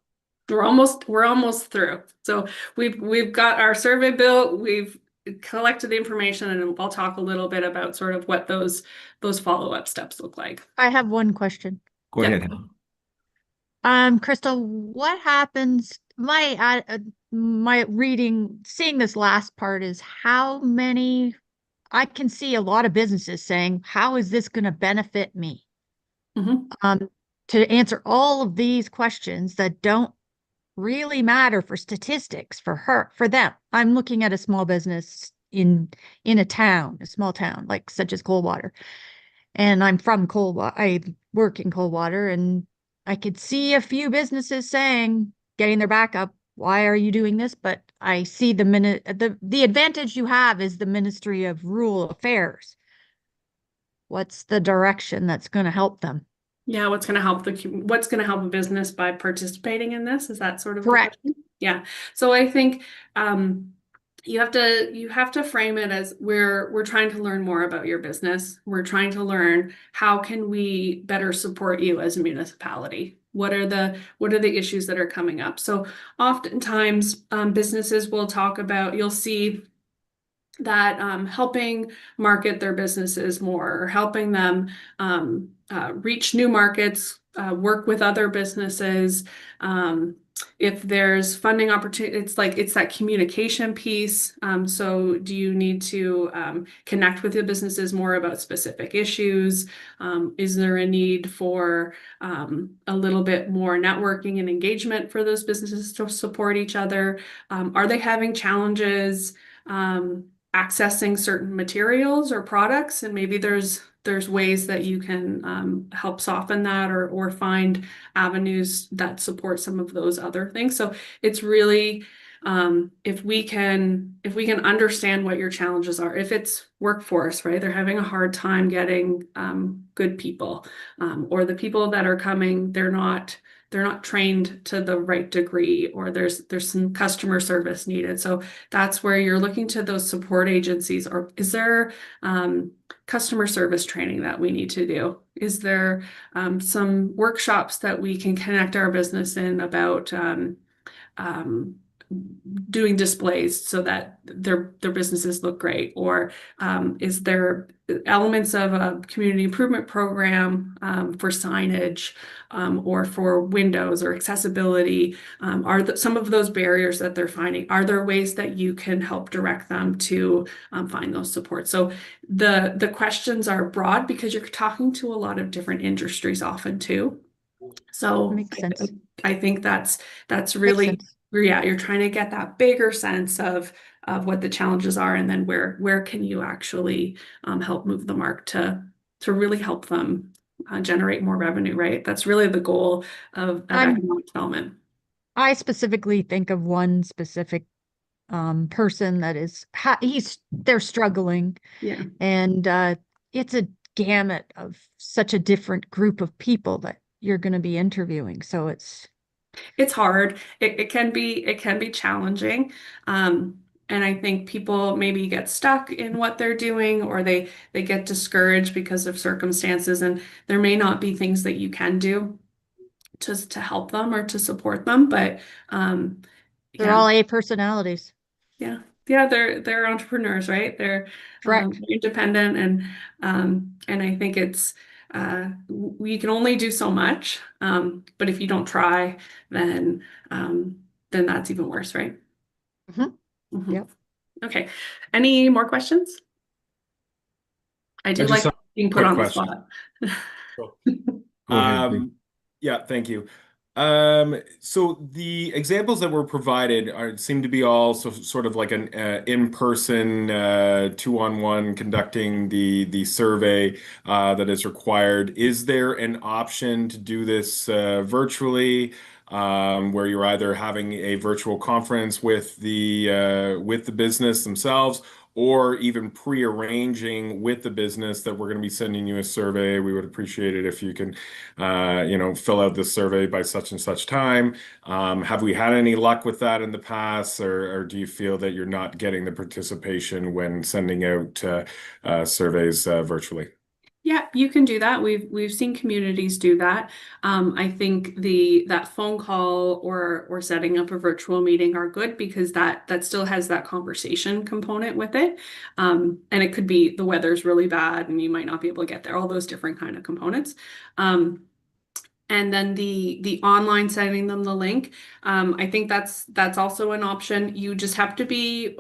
We're almost through. So we've got our survey built, we've collected the information, and I'll talk a little bit about sort of what those follow-up steps look like. I have one question. Go ahead. Crystal, what happens, my reading, seeing this last part is how many, I can see a lot of businesses saying, how is this going to benefit me? Mm-hmm. To answer all of these questions that don't really matter for statistics for them. I'm looking at a small business in a town, a small town, like such as Coldwater. And I'm from Coldwater. I work in Coldwater, and I could see a few businesses saying, getting their back up, why are you doing this? But I see the advantage you have is the Ministry of Rural Affairs. What's the direction that's going to help them? Yeah, what's going to help a business by participating in this? Is that sort of correct? Yeah. So I think you have to frame it as we're trying to learn more about your business. We're trying to learn how can we better support you as a municipality. What are the issues that are coming up? So oftentimes businesses will talk about, you'll see that helping market their businesses more, or helping them reach new markets, work with other businesses. If there's funding opportunity, it's that communication piece. So do you need to connect with the businesses more about specific issues? Is there a need for a little bit more networking and engagement for those businesses to support each other? Are they having challenges accessing certain materials or products, and maybe there's there's ways that you can help soften that or find avenues that support some of those other things. So it's really if we can understand what your challenges are, if it's workforce, right? They're having a hard time getting good people, or the people that are coming, they're not trained to the right degree, or there's some customer service needed. So that's where you're looking to those support agencies. Or is there customer service training that we need to do? Is there some workshops that we can connect our business in about doing displays so that their businesses look great? Or is there elements of a community improvement program for signage or for windows or accessibility? Are some of those barriers that they're finding, are there ways that you can help direct them to find those supports? So the questions are broad because you're talking to a lot of different industries often too. So Makes sense. I think that's Makes really, sense. yeah, you're trying to get that bigger sense of what the challenges are, and then where can you actually help move the mark to really help them generate more revenue, right? That's really the goal of economic development. I specifically think of one specific person that is they're struggling, Yeah. and it's a gamut of such a different group of people that you're going to be interviewing. So It's hard. It can be challenging. And I think people maybe get stuck in what they're doing, or they get discouraged because of circumstances, and there may not be things that you can do to help them or to support them. But they're yeah, all A personalities. yeah, they're entrepreneurs, right? They're Correct. independent, and I think it's we can only do so much. But if you don't try, then that's even worse, right? Mhm. Mhm. Yep. Okay. Any more questions? I do I just like have being put quick on the question. spot. Go ahead, Dave. Yeah, thank you. So the examples that were provided seem to be all sort of like an in-person, two-on-one conducting the survey that is required. Is there an option to do this virtually, where you're either having a virtual conference with the business themselves, or even pre-arranging with the business that we're going to be sending you a survey? We would appreciate it if you can fill out this survey by such and such time. Have we had any luck with that in the past, or do you feel that you're not getting the participation when sending out surveys virtually? Yeah, you can do that. We've seen communities do that. I think that phone call or setting up a virtual meeting are good because that still has that conversation component with it. And it could be the weather's really bad and you might not be able to get there, all those different kind of components. And then the online sending them the link, I think that's also an option. You just have to be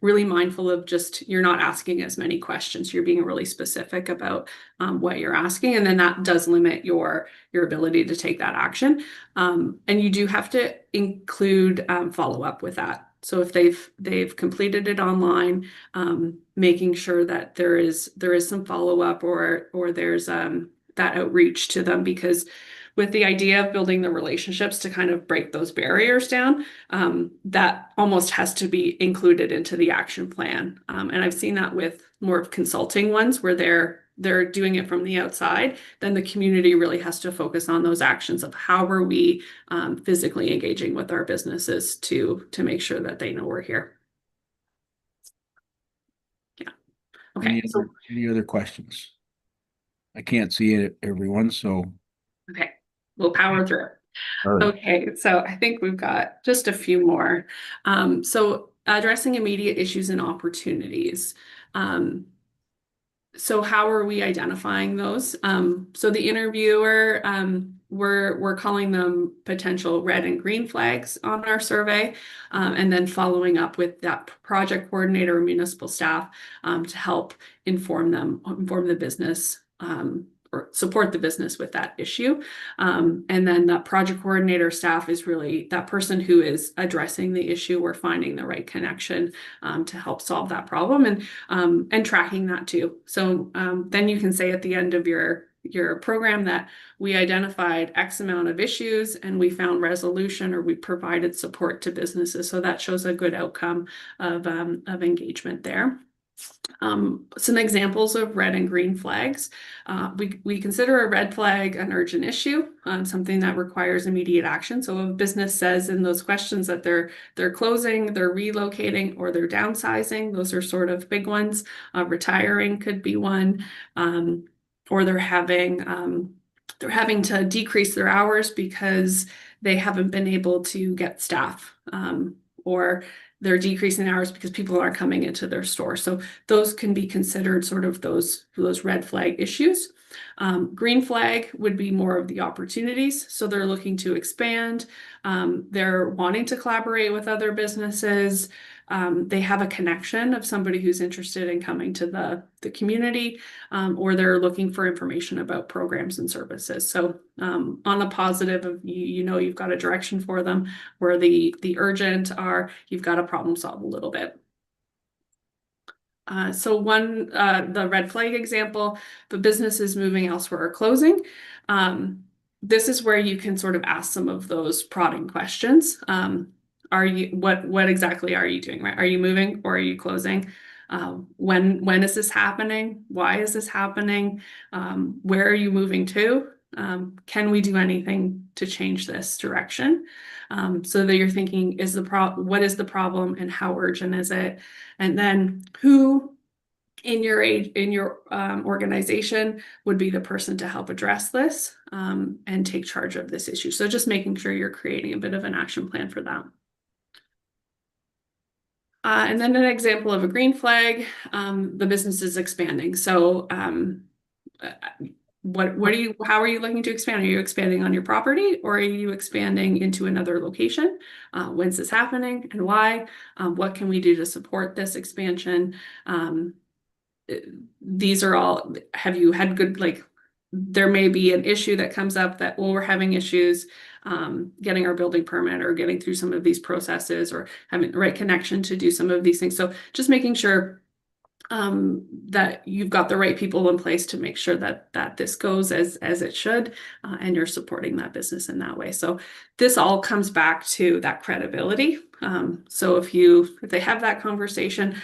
really mindful of just you're not asking as many questions. You're being really specific about what you're asking, and then that does limit your ability to take that action. And you do have to include follow-up with that. So if they've completed it online, making sure that there is some follow-up or there's that outreach to them, because with the idea of building the relationships to kind of break those barriers down, that almost has to be included into the action plan. And I've seen that with more of consulting ones where they're doing it from the outside. Then the community really has to focus on those actions of how are we physically engaging with our businesses to make sure that they know we're here. Yeah. Okay. Any other questions? I can't see it, everyone, so. Okay, we'll power through. All right. Okay, so I think we've got just a few more. So addressing immediate issues and opportunities. So how are we identifying those? So the interviewer, we're calling them potential red and green flags on our survey, and then following up with that project coordinator or municipal staff to help inform the business or support the business with that issue. And then that project coordinator staff is really that person who is addressing the issue or finding the right connection to help solve that problem, and tracking that too. So then you can say at the end of your program that we identified X amount of issues and we found resolution, or we provided support to businesses. So that shows a good outcome of engagement there. Some examples of red and green flags. We consider a red flag an urgent issue, something that requires immediate action. So if a business says in those questions that they're closing, they're relocating, or they're downsizing, those are sort of big ones. Retiring could be one, or they're having to decrease their hours because they haven't been able to get staff, or they're decreasing hours because people aren't coming into their store. So those can be considered sort of those red flag issues. Green flag would be more of the opportunities. So they're looking to expand. They're wanting to collaborate with other businesses. They have a connection of somebody who's interested in coming to the community, or they're looking for information about programs and services. So on the positive of you've got a direction for them, where the urgent are you've got to problem solve a little bit. So the red flag example, the business is moving elsewhere or closing. This is where you can sort of ask some of those prodding questions. What exactly are you doing, right? Are you moving or are you closing? When is this happening? Why is this happening? Where are you moving to? Can we do anything to change this direction? So that you're thinking, what is the problem and how urgent is it? And then who in your organization would be the person to help address this, and take charge of this issue. So just making sure you're creating a bit of an action plan for that. And then an example of a green flag, the business is expanding. So how are you looking to expand? Are you expanding on your property, or are you expanding into another location? When's this happening and why? What can we do to support this expansion? These are all, have you had good, there may be an issue that comes up that, well, we're having issues getting our building permit or getting through some of these processes, or having the right connection to do some of these things. So just making sure that you've got the right people in place to make sure that this goes as it should, and you're supporting that business in that way. So this all comes back to that credibility. So if they have that conversation,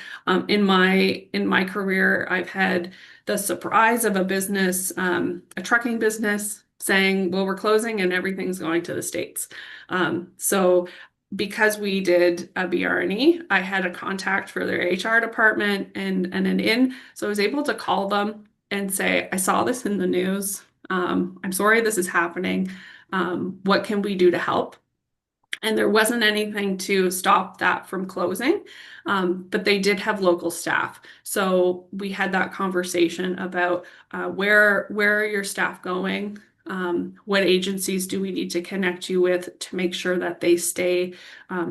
in my career, I've had the surprise of a business, a trucking business, saying, well, we're closing and everything's going to the States. So because we did a BRNE, I had a contact for their HR department and an in. So I was able to call them and say, I saw this in the news. I'm sorry this is happening. What can we do to help? And there wasn't anything to stop that from closing, but they did have local staff. So we had that conversation about where are your staff going? What agencies do we need to connect you with to make sure that they stay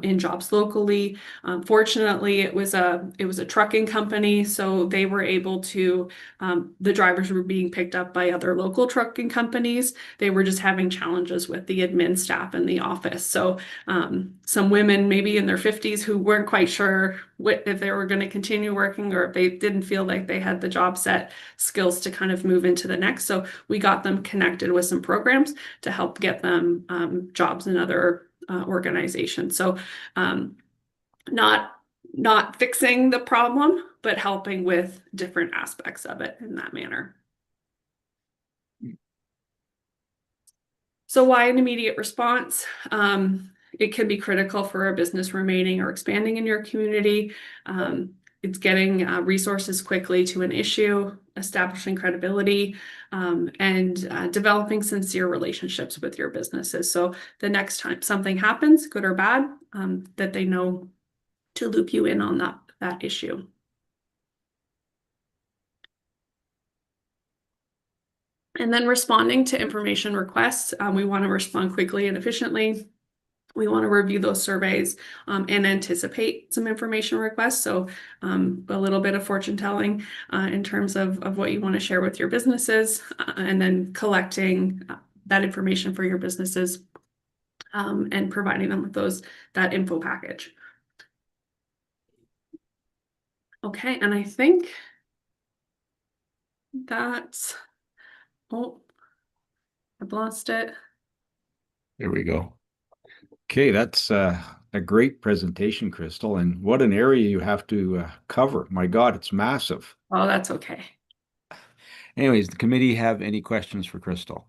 in jobs locally? Fortunately, it was a trucking company, so they were able to. The drivers were being picked up by other local trucking companies. They were just having challenges with the admin staff in the office. So some women, maybe in their 50s, who weren't quite sure if they were going to continue working, or if they didn't feel like they had the job set skills to kind of move into the next. So we got them connected with some programs to help get them jobs in other organizations. So not fixing the problem, but helping with different aspects of it in that manner. So why an immediate response? It can be critical for a business remaining or expanding in your community. It's getting resources quickly to an issue, establishing credibility, and developing sincere relationships with your businesses. So the next time something happens, good or bad, that they know to loop you in on that issue. And then responding to information requests. We want to respond quickly and efficiently. we want to review those surveys and anticipate some information requests. So a little bit of fortune telling in terms of what you want to share with your businesses, and then collecting that information for your businesses and providing them with that info package. Okay, and I think that's, oh, I've lost it. There we go. Okay, that's a great presentation, Crystal, and what an area you have to cover. My God, it's massive. Oh, that's okay. Anyways, the committee have any questions for Crystal?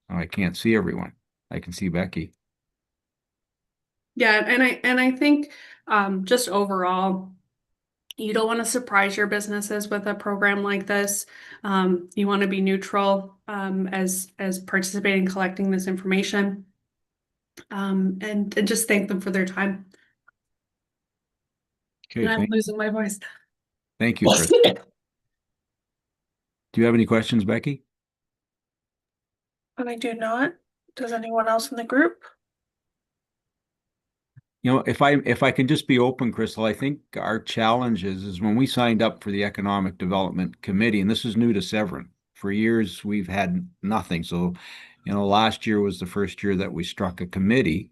Oh, I can't see everyone. I can see Becky. Yeah, and I think just overall, you don't want to surprise your businesses with a program like this. You want to be neutral as participating, collecting this information, and just thank them for their time. Okay, And I'm losing my voice. thank you, Chris. Do you have any questions, Becky? And I do not. Does anyone else in the group? You know, if I can just be open, Crystal, I think our challenge is when we signed up for the Economic Development Committee, and this is new to Severn. For years, we've had nothing. So, you know, last year was the first year that we struck a committee.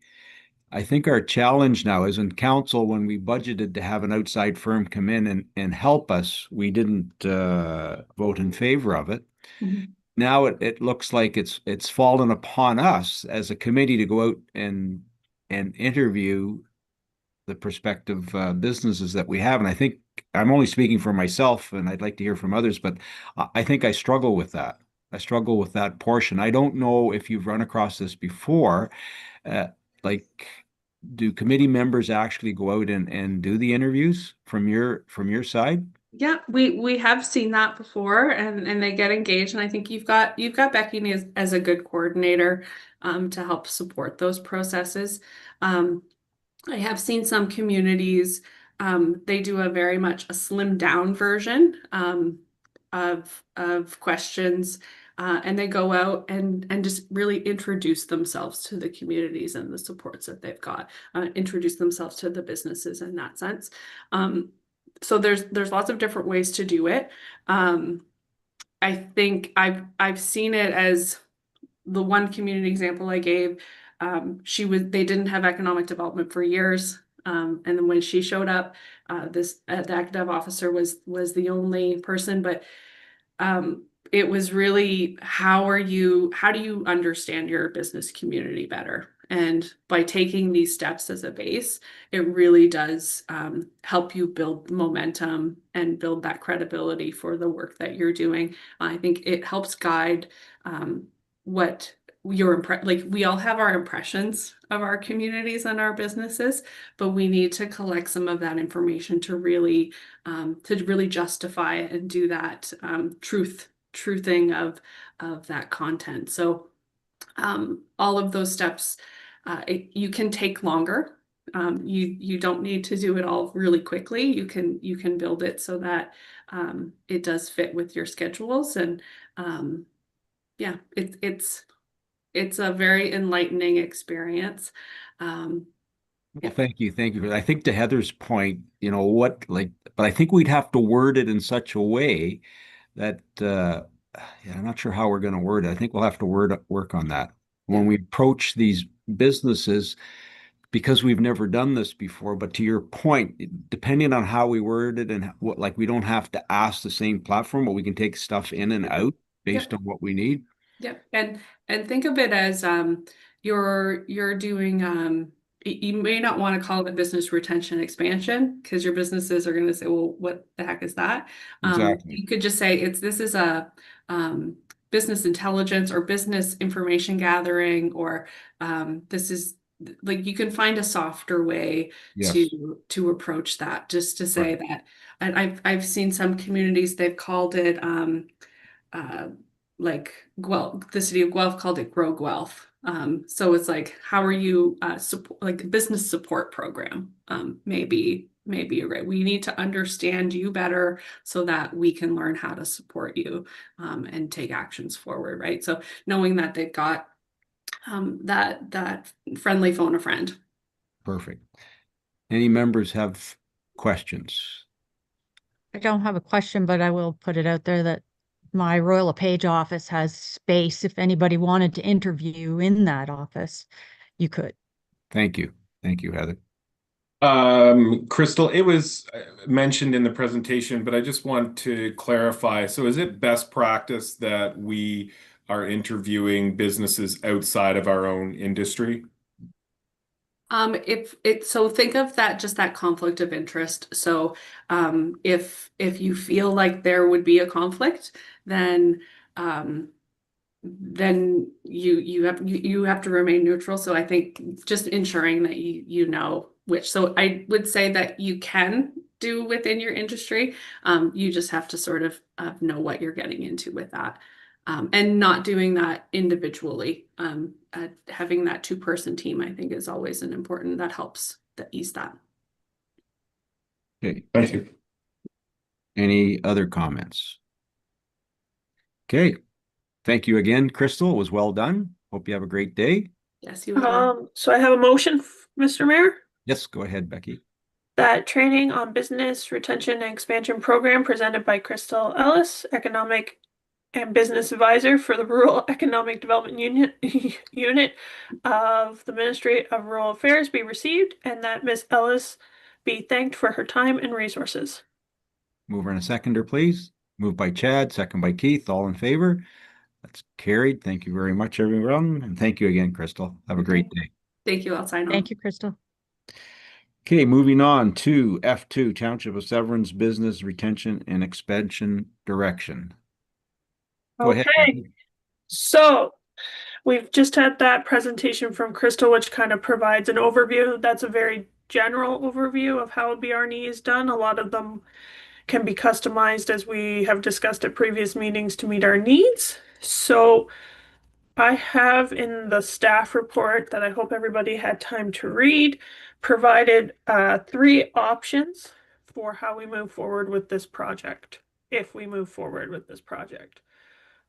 I think our challenge now is in council, when we budgeted to have an outside firm come in and help us, we didn't vote in favor of it. Mhm. Now it looks like it's fallen upon us as a committee to go out and interview the prospective businesses that we have. And I think I'm only speaking for myself, and I'd like to hear from others, but I think I struggle with that. I struggle with that portion. I don't know if you've run across this before. Like, do committee members actually go out and do the interviews from your side? Yeah, we have seen that before, and they get engaged, and I think you've got Becky as a good coordinator to help support those processes. I have seen some communities, they do a very much a slimmed down version of questions, and they go out and just really introduce themselves to the communities and the supports that they've got, introduce themselves to the businesses in that sense. So there's lots of different ways to do it. I think I've seen it as the one community example I gave. They didn't have economic development for years. And then when she showed up, the academic officer was the only person, but it was really, how do you understand your business community better? And by taking these steps as a base, it really does help you build momentum and build that credibility for the work that you're doing. I think it helps guide what like we all have our impressions of our communities and our businesses, but we need to collect some of that information to really justify it and do that truthing of that content. So all of those steps, you can take longer. You don't need to do it all really quickly. You can build it so that it does fit with your schedules, and yeah, it's a very enlightening experience. Well, thank you. I think to Heather's point, you know what, like, but I think we'd have to word it in such a way that yeah, I'm not sure how we're going to word it. I think we'll have to work on that when we approach these businesses, because we've never done this before. But to your point, depending on how we word it and what, like, we don't have to ask the same platform, but we can take stuff in and out based on what we need. Yep. And think of it as you're doing you may not want to call it business retention expansion, because your businesses are going to say, well, what the heck is that? Exactly. You could just say this is a business intelligence or business information gathering, or this is, like, you can find a softer way to approach that, just to say that. And I've seen some communities, they've called it like Guelph, the city of Guelph called it Grow Guelph. So it's like, how are you support, like a business support program? Maybe you're right. We need to understand you better so that we can learn how to support you and take actions forward, right? So knowing that they've got that friendly phone a friend. Perfect. Any members have questions? I don't have a question, but I will put it out there that my Royal LePage office has space. If anybody wanted to interview in that office, you could. Thank you. Thank you, Heather. Crystal, it was mentioned in the presentation, but I just want to clarify. So is it best practice that we are interviewing businesses outside of our own industry? So think of that, just that conflict of interest. So if you feel like there would be a conflict, then you have to remain neutral. So I think just ensuring that you know which. So I would say that you can do within your industry. You just have to sort of know what you're getting into with that. And not doing that individually. Having that two-person team, I think, is always an important, that helps to ease that. Okay. Thank you. Any other comments? Okay. Thank you again, Crystal. It was well done. Hope you have a great day. Yes, you as well. So I have a motion, Mr. Mayor, Yes, go ahead, Becky. that training on business retention and expansion program presented by Crystal Ellis, Economic and Business Advisor for the Rural Economic Development Unit of the Ministry of Rural Affairs be received, and that Ms. Ellis be thanked for her time and resources. Mover and a seconder, please. Moved by Chad, second by Keith. All in favor? That's carried. Thank you very much, everyone. And thank you again, Crystal. Have a great day. Thank you. I'll sign off. Thank you, Crystal. Okay, moving on to F2, Township of Severn's Business Retention and Expansion Direction. Go ahead, Okay, Becky. so we've just had that presentation from Crystal, which kind of provides an overview. That's a very general overview of how a BRNE is done. A lot of them can be customized, as we have discussed at previous meetings, to meet our needs. So I have in the staff report that I hope everybody had time to read, provided 3 options for how we move forward with this project, if we move forward with this project.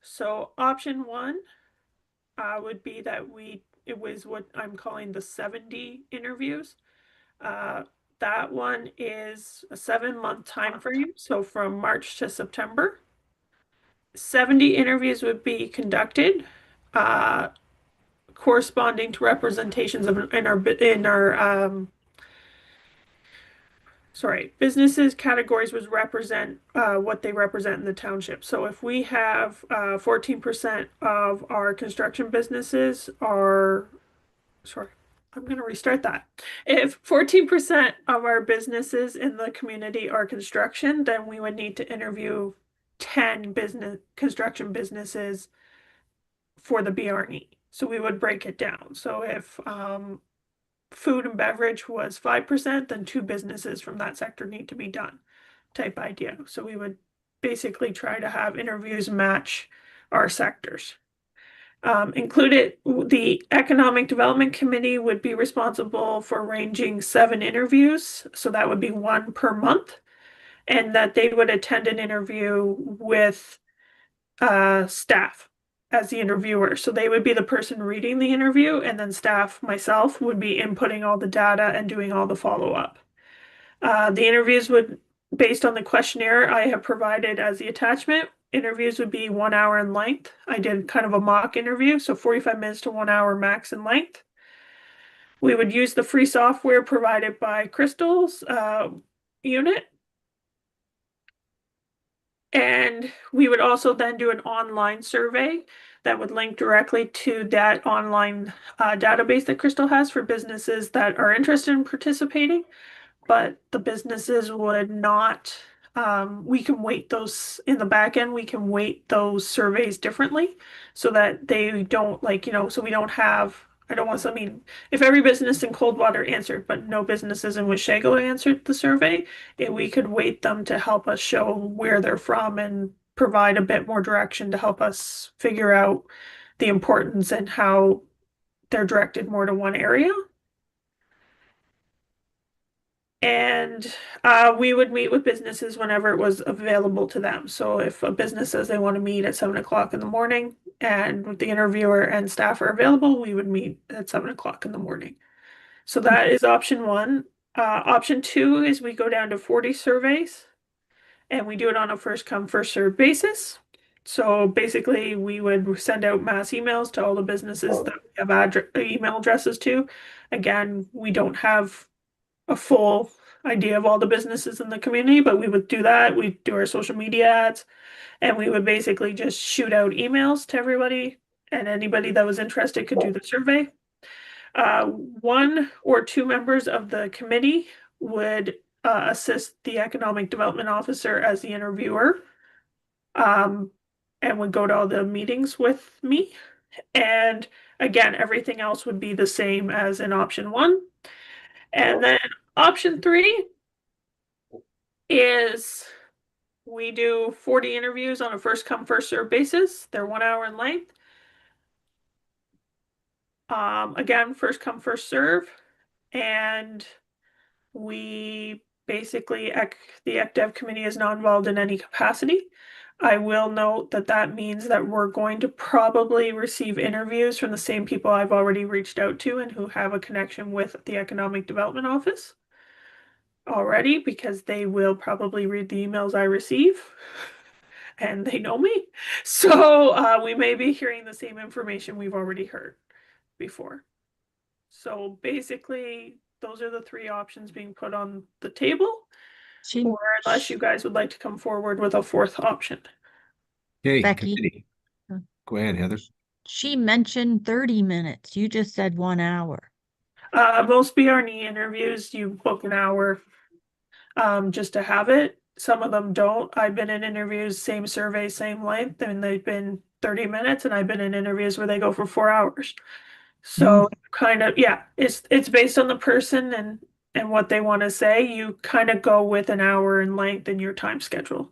So option 1 would be that it was what I'm calling the 70 interviews. That one is a 7-month time frame, so from March to September. 70 interviews would be conducted, corresponding to representations of businesses categories was represent what they represent in the township. So if we have 14% of our construction businesses are, I'm going to restart that. If 14% of our businesses in the community are construction, then we would need to interview 10 construction businesses for the BRNE. So we would break it down. So if food and beverage was 5%, then 2 businesses from that sector need to be done, type idea. So we would basically try to have interviews match our sectors. Included, the Economic Development Committee would be responsible for arranging 7 interviews, so that would be 1 per month, and that they would attend an interview with staff as the interviewer. So they would be the person reading the interview, and then staff, myself, would be inputting all the data and doing all the follow-up. The interviews would, based on the questionnaire I have provided as the attachment, interviews would be 1 hour in length. I did kind of a mock interview, so 45 minutes to 1 hour max in length. We would use the free software provided by Crystal's unit. And we would also then do an online survey that would link directly to that online database that Crystal has for businesses that are interested in participating, but the businesses would not, we can weight those in the back end, we can weight those surveys differently so that they don't so we don't have, if every business in Coldwater answered, but no businesses in Washego answered the survey, we could weight them to help us show where they're from and provide a bit more direction to help us figure out the importance and how they're directed more to one area. And we would meet with businesses whenever it was available to them. So if a business says they want to meet at 7 o'clock in the morning and the interviewer and staff are available, we would meet at 7 o'clock in the morning. So that is option one. Option two is we go down to 40 surveys and we do it on a first come, first served basis. So basically, we would send out mass emails to all the businesses that we have email addresses to. Again, we don't have a full idea of all the businesses in the community, but we would do that. We'd do our social media ads, and we would basically just shoot out emails to everybody, and anybody that was interested could do the survey. One or two members of the committee would assist the economic development officer as the interviewer, and would go to all the meetings with me. And again, everything else would be the same as in option one. And then option three is we do 40 interviews on a first come, first served basis. They're 1 hour in length. Again, first come, first serve. And we basically, the ECDev committee is not involved in any capacity. I will note that that means that we're going to probably receive interviews from the same people I've already reached out to and who have a connection with the Economic Development Office already, because they will probably read the emails I receive and they know me. So we may be hearing the same information we've already heard before. So basically, those are the three options being put on the table, She, or unless you guys would like to come forward with a fourth option. Okay, Becky. committee. Go ahead, Heather. she mentioned 30 minutes. You just said 1 hour. Most BRNE interviews, you book an hour just to have it. Some of them don't. I've been in interviews, same survey, same length, and they've been 30 minutes, and I've been in interviews where they go for 4 hours. So kind of, yeah, it's based on the person and what they want to say. You kind of go with an hour in length in your time schedule.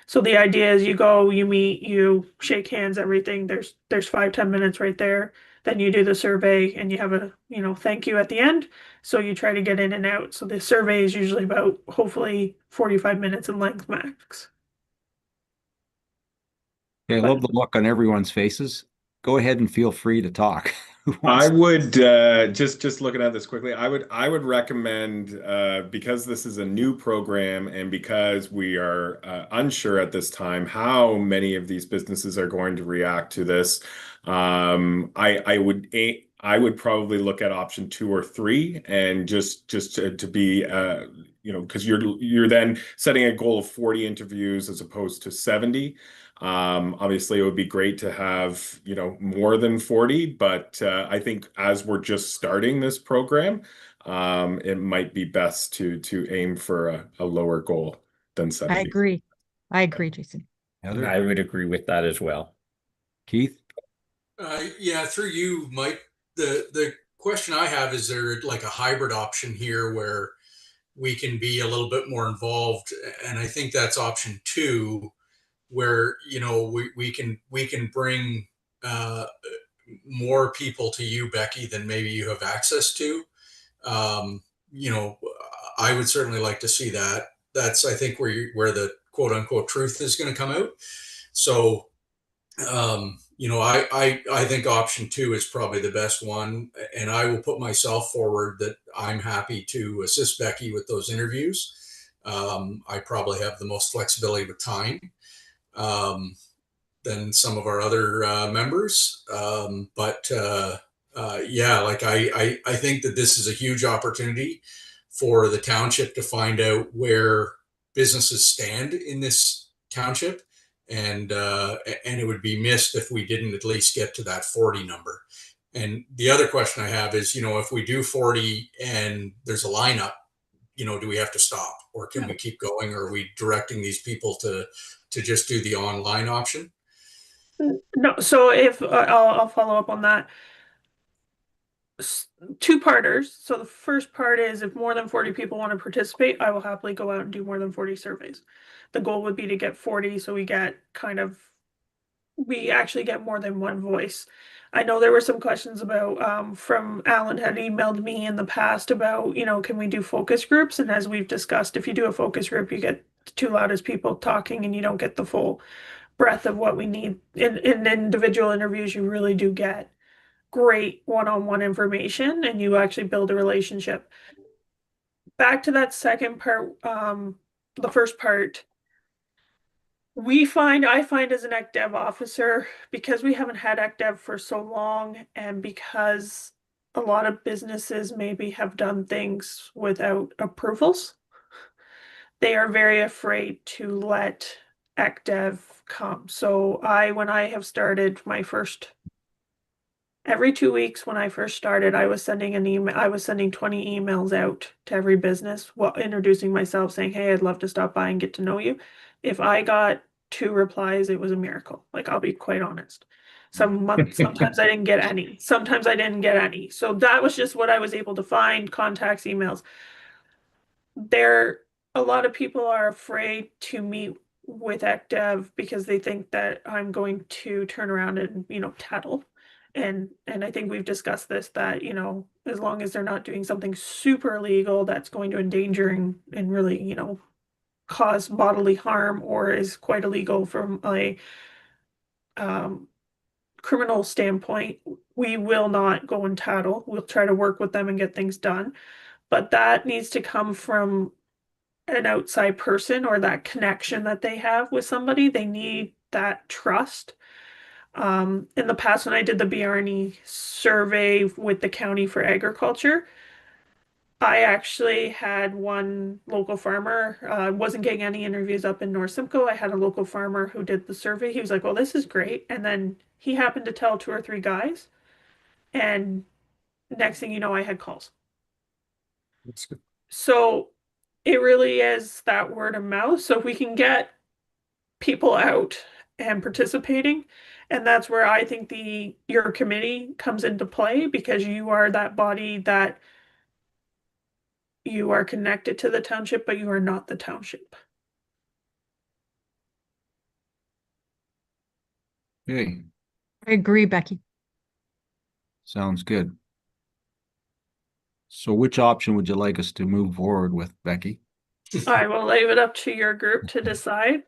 So the idea is you go, you meet, you shake hands, everything. There's 5-10 minutes right there. Then you do the survey and you have a, thank you at the end. So you try to get in and out. So the survey is usually about hopefully 45 minutes in length max. Okay, I love the look on everyone's faces. Go ahead and feel free to talk. Who wants I to- would just looking at this quickly, I would recommend because this is a new program and because we are unsure at this time how many of these businesses are going to react to this. I would probably look at option 2 or 3 and just to be because you're then setting a goal of 40 interviews as opposed to 70. Obviously, it would be great to have, more than 40, but I think as we're just starting this program, it might be best to aim for a lower goal than 70. I agree, Jason. Heather? I would agree with that as well. Keith? Yeah, through you, Mike. The question I have is there like a hybrid option here where we can be a little bit more involved, and I think that's option 2, where we can bring more people to you, Becky, than maybe you have access to. I would certainly like to see that. That's I think where the quote unquote truth is going to come out. So I think option 2 is probably the best one, and I will put myself forward that I'm happy to assist Becky with those interviews. I probably have the most flexibility with time than some of our other members. Yeah, like I think that this is a huge opportunity for the township to find out where businesses stand in this township. And it would be missed if we didn't at least get to that 40 number. And the other question I have is, if we do 40 and there's a lineup, do we have to stop, or can we keep going? Or are we directing these people to just do the online option? No, so if I'll follow up on that. Two-parters. So the first part is if more than 40 people want to participate, I will happily go out and do more than 40 surveys. The goal would be to get 40, so we actually get more than one voice. I know there were some questions about, from Alan had emailed me in the past about, can we do focus groups? And as we've discussed, if you do a focus group, you get the two loudest people talking and you don't get the full breadth of what we need. In individual interviews, you really do get great one-on-one information and you actually build a relationship. Back to that second part, the first part, I find as an ec dev officer, because we haven't had ec dev for so long and because a lot of businesses maybe have done things without approvals, they are very afraid to let ec dev come. So when I have started every 2 weeks when I first started, I was sending 20 emails out to every business, introducing myself, saying, hey, I'd love to stop by and get to know you. If I got 2 replies, it was a miracle. Like, I'll be quite honest. Some months, sometimes I didn't get any. Sometimes I didn't get any. So that was just what I was able to find, contacts, emails. A lot of people are afraid to meet with ec-dev because they think that I'm going to turn around and, tattle. And I think we've discussed this, that, as long as they're not doing something super illegal that's going to endanger and really, cause bodily harm or is quite illegal from a criminal standpoint, we will not go and tattle. We'll try to work with them and get things done. But that needs to come from an outside person or that connection that they have with somebody. They need that trust. In the past, when I did the BRNE survey with the county for agriculture, I actually had one local farmer, wasn't getting any interviews up in North Simcoe. I had a local farmer who did the survey. He was like, well, this is great. And then he happened to tell 2 or 3 guys. And next thing you know, I had calls. That's good. So it really is that word of mouth. So if we can get people out and participating, and that's where I think your committee comes into play, because you are that body that you are connected to the township, but you are not the township. Okay, I agree, Becky. sounds good. So which option would you like us to move forward with, Becky? I will leave it up to your group to decide.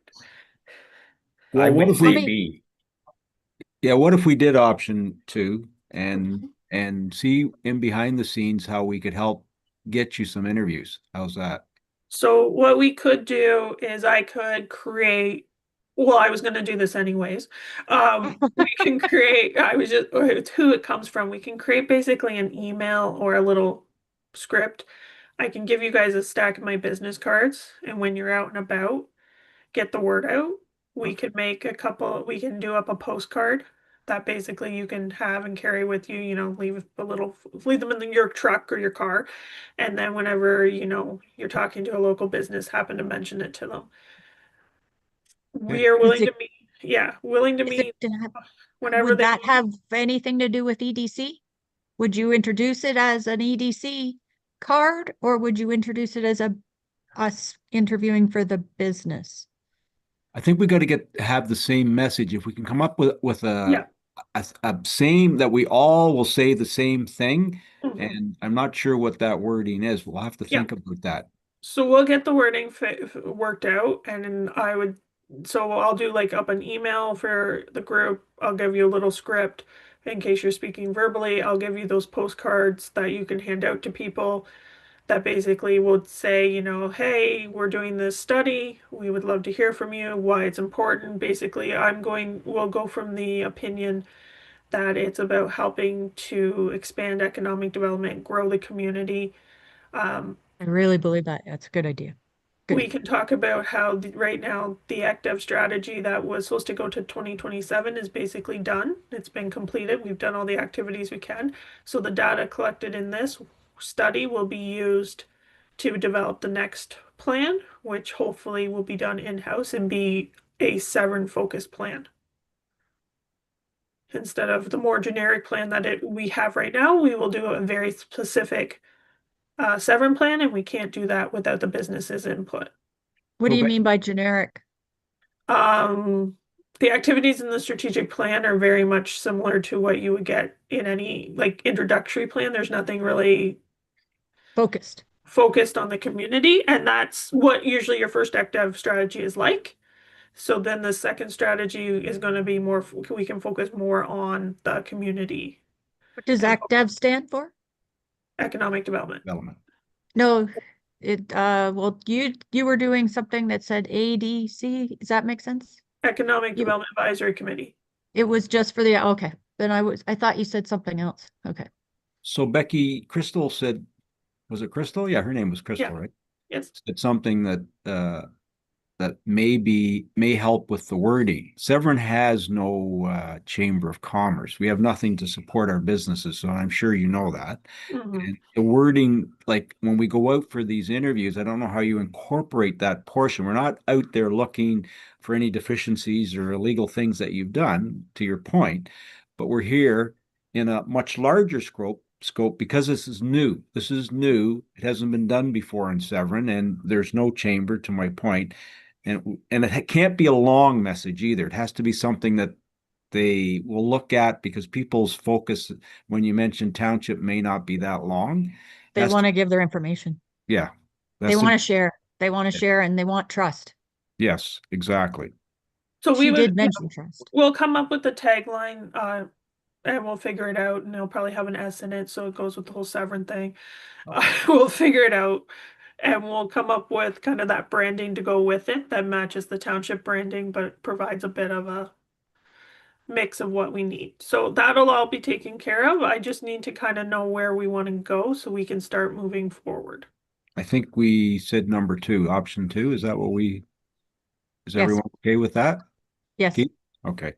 Well, what if I we, mean, yeah, what if we did option 2 and see in behind the scenes how we could help get you some interviews? How's that? So what we could do is I could create, well, I was going to do this anyways. We can create, it's who it comes from. We can create basically an email or a little script. I can give you guys a stack of my business cards, and when you're out and about, get the word out. We could we can do up a postcard that basically you can have and carry with you, leave them in your truck or your car. And then whenever, you're talking to a local business, happen to mention it to them. We are willing to meet. Yeah, willing to meet whenever would they that need. have anything to do with EDC? Would you introduce it as an EDC card, or would you introduce it as us interviewing for the business? I think we got to have the same message. If we can come up with Yeah. a same that we all will say the same thing, Mhm. and I'm not sure what that wording is. We'll have to Yeah. think about that. So we'll get the wording worked out, and then so I'll do like up an email for the group. I'll give you a little script in case you're speaking verbally. I'll give you those postcards that you can hand out to people that basically would say, hey, we're doing this study. We would love to hear from you, why it's important. Basically, we'll go from the opinion that it's about helping to expand economic development, grow the community. I really believe that. That's a good idea. We can talk about how right now the active strategy that was supposed to go to 2027 is basically done. It's been completed. We've done all the activities we can. So the data collected in this study will be used to develop the next plan, which hopefully will be done in-house and be a Severn focused plan. Instead of the more generic plan that we have right now, we will do a very specific Severn plan, and we can't do that without the business's input. What do you Okay. mean by generic? Um, the activities in the strategic plan are very much similar to what you would get in any like introductory plan. There's nothing really Focused. focused on the community, and that's what usually your first active strategy is like. So then the second strategy is going to be more, we can focus more on the community What does and ACTEV stand for? economic development. No, well, you were doing something that said ADC. Does that make sense? Economic You- Development Advisory Committee. It was just for the, okay. Then I thought you said something else. Okay. So Becky, Crystal said, was it Crystal? Yeah, her name was Crystal, Yeah. right? Yes. It's something that that may help with the wording. Severn has no chamber of commerce. We have nothing to support our businesses, so I'm sure you know that. Mhm. And the wording, like when we go out for these interviews, I don't know how you incorporate that portion. We're not out there looking for any deficiencies or illegal things that you've done, to your point, but we're here in a much larger scope because this is new. This is new. It hasn't been done before in Severn, and there's no chamber, to my point. And it can't be a long message either. It has to be something that they will look at, because people's focus when you mention township may not be that long. They want to give their information. Yeah. They want to share. They want to share and they want trust. Yes, exactly. So She we did would, mention trust. we'll come up with the tagline, and we'll figure it out, and it'll probably have an S in it, so it goes with the whole Severn thing. We'll figure it out, and we'll come up with kind of that branding to go with it that matches the township branding, but provides a bit of a mix of what we need. So that'll all be taken care of. I just need to kind of know where we want to go so we can start moving forward. I think we said number 2, option 2. Is that what is Yes. everyone okay with that? Yes. Keith? Okay.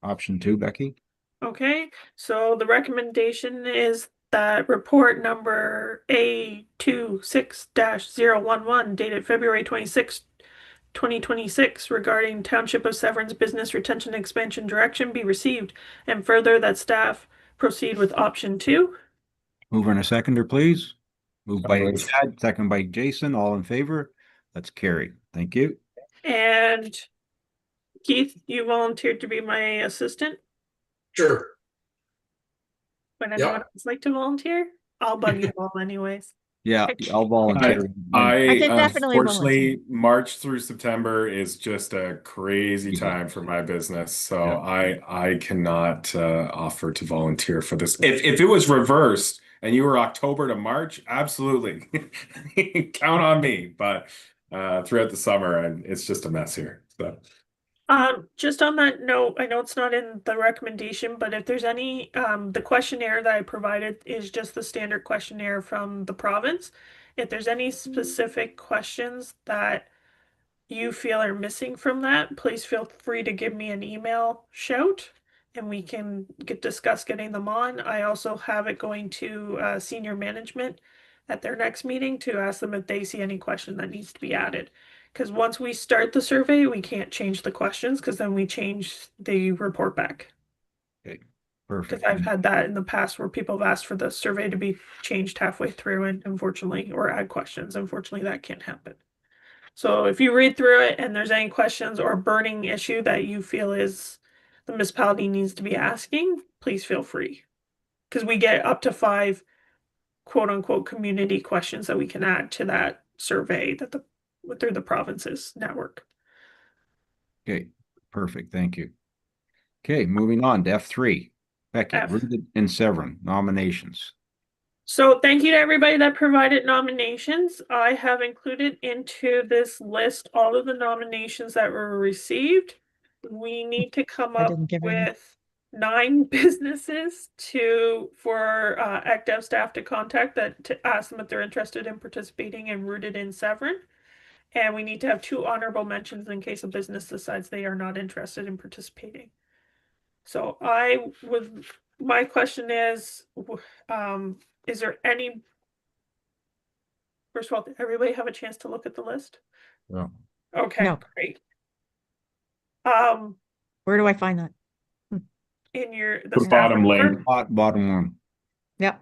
Option 2, Becky? Okay, so the recommendation is that report number A26-011 dated February 26th, 2026 regarding Township of Severn's business retention expansion direction be received, and further that staff proceed with option 2. Mover and a seconder, please. Moved by Moved. Chad, second by Jason. All in favor? That's carried. Thank you. And Keith, you volunteered to be my assistant. Sure. Would anyone else like to volunteer? I'll bug you all anyways. Yeah, I'll volunteer. I can definitely Unfortunately, March through September is just a crazy time for my business, so I cannot offer to volunteer for this. If it was reversed and you were October to March, absolutely count on me. But throughout the summer, and it's just a mess here. So. Just on that note, I know it's not in the recommendation, but if there's any, the questionnaire that I provided is just the standard questionnaire from the province. If there's any specific questions that you feel are missing from that, please feel free to give me an email shout and we can discuss getting them on. I also have it going to senior management at their next meeting to ask them if they see any question that needs to be added. Because once we start the survey, we can't change the questions because then we change the report back. Okay, Because perfect. I've had that in the past where people have asked for the survey to be changed halfway through and unfortunately, or add questions. Unfortunately, that can't happen. So if you read through it and there's any questions or burning issue that you feel is the municipality needs to be asking, please feel free. Because we get up to 5 quote unquote community questions that we can add to that survey that through the province's network. Okay, perfect. Thank you. Okay, moving on to F3. Becky, F. Rooted in Severn, nominations. So thank you to everybody that provided nominations. I have included into this list all of the nominations that were received. We need to come I up didn't give her any. with 9 businesses for ACTEV staff to contact to ask them if they're interested in participating in Rooted in Severn. And we need to have 2 honorable mentions in case a business decides they are not interested in participating. So my question is there any, first of all, did everybody have a chance to look at the list? No. Okay, No. great. Where do I find that? In The staff bottom report? link. Bottom one. Yep.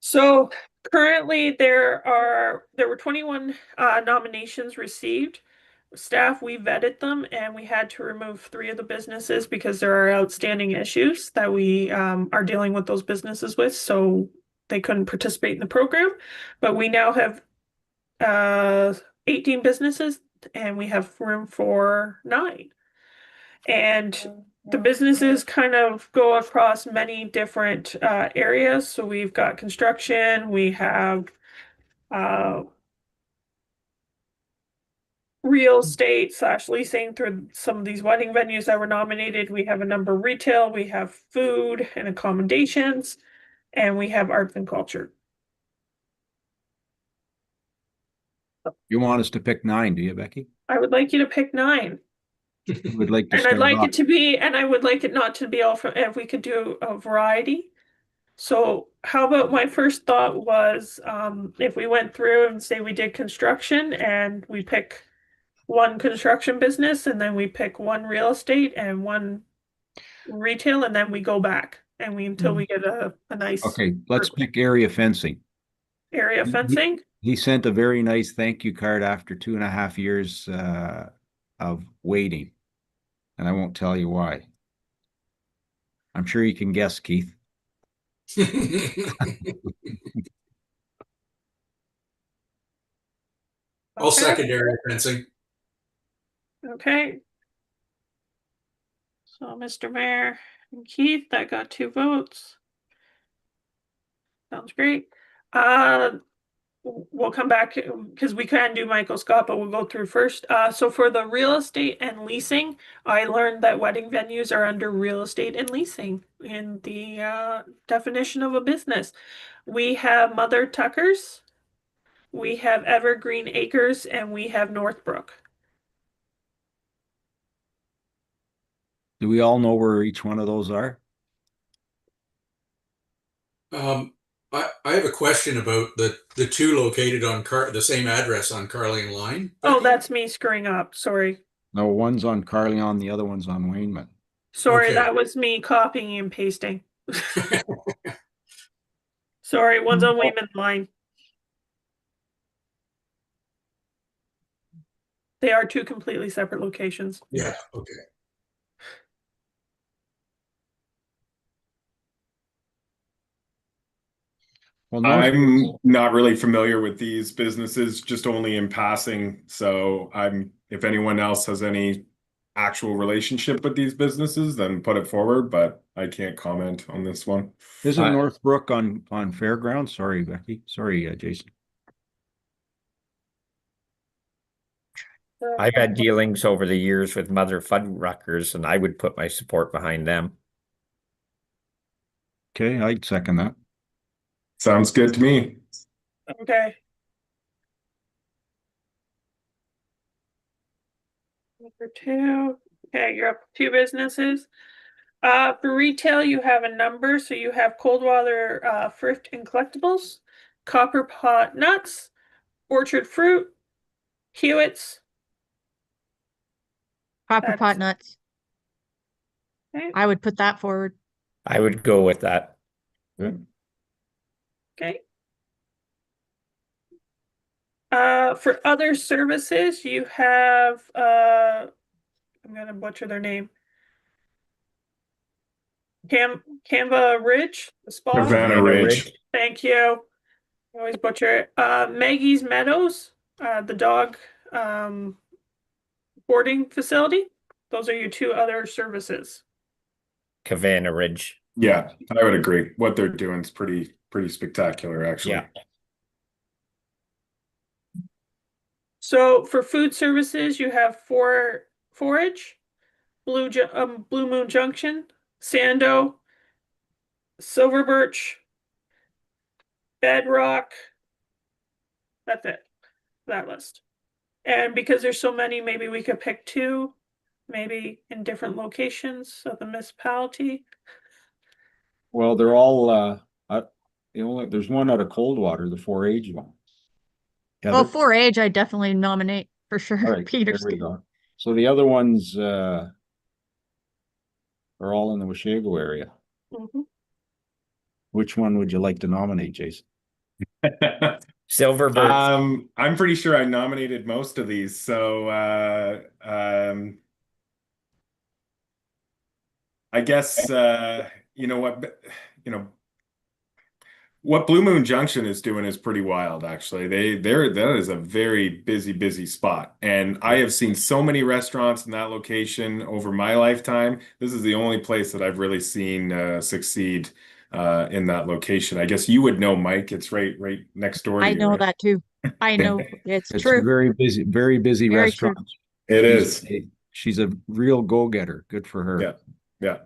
So currently there were 21 nominations received. staff, we vetted them and we had to remove 3 of the businesses because there are outstanding issues that we are dealing with those businesses with, so they couldn't participate in the program. But we now have 18 businesses and we have room for 9. And the businesses kind of go across many different areas. So we've got construction, we have real estate / leasing through some of these wedding venues that were nominated. We have a number of retail, we have food and accommodations, and we have arts and culture. You want us to pick 9, do you, Becky? I would like you to pick 9. You would like to And I'd start like off. it to be, and I would like it not to be all from, if we could do a variety. So how about my first thought was, if we went through and say we did construction and we pick one construction business and then we pick one real estate and one retail and then we go back and we until we get a nice Okay, let's pick area fencing. area fencing. He sent a very nice thank you card after 2.5 years of waiting. And I won't tell you why. I'm sure you can guess, Keith. All secondary fencing. Okay. So Mr. Mayor and Keith, that got 2 votes. Sounds great. We'll come back because we can do Michael Scott, but we'll go through first. So for the real estate and leasing, I learned that wedding venues are under real estate and leasing in the definition of a business. We have Mother Tucker's, we have Evergreen Acres, and we have Northbrook. Do we all know where each one of those are? I have a question about the 2 located on the same address on Carling Line. Oh, Becky? that's me screwing up. Sorry. No, one's on Carleon, the other one's on Wayneman. Sorry, Okay. that was me copying and pasting. Sorry, one's on Wayman Line. They are 2 completely separate locations. Yeah, okay. Well, I'm not really familiar with these businesses, just only in passing. So if anyone else has any actual relationship with these businesses, then put it forward, but I can't comment on this one. Isn't Northbrook on Fairgrounds? Sorry, Becky. Sorry, Jason. I've had dealings over the years with Mother Fuddruckers, and I would put my support behind them. Okay, I'd second that. Sounds good to me. Okay. Number 2. Okay, you're up 2 businesses. For retail, you have a number. So you have Coldwater Thrift and Collectibles, Copper Pot Nuts, Orchard Fruit, Hewitt's. Copper pot nuts. Okay. I would put that forward. I would go with that. Okay. For other services, you have I'm gonna butcher their name. Canva Ridge, the spa. Havana Ridge. Thank you. I always butcher it. Maggie's Meadows, the dog boarding facility. Those are your 2 other services. Havana Ridge. Yeah, I would agree. What they're doing is pretty spectacular, actually. Yeah. So for food services, you have Forage, Blue Moon Junction, Sando, Silver Birch, Bedrock. That's it. That list. And because there's so many, maybe we could pick 2, maybe in different locations of the municipality. Well, they're all there's one out of Coldwater, the 4-H one. Well, Heather? 4-H, I definitely nominate for All sure. right, Peter's. there we go. So the other ones are all in the Washago area. Mhm. Which one would you like to nominate, Jason? Silverbird. I'm pretty sure I nominated most of these, so I guess you know you know what Blue Moon Junction is doing is pretty wild, actually. That is a very busy spot. And I have seen so many restaurants in that location over my lifetime. This is the only place that I've really seen succeed in that location. I guess you would know, Mike. It's right next door to I you, know right? that too. I know it's It's true. very busy Very true. restaurant. It is. She's a real go-getter. Good for her. Yeah. Yeah.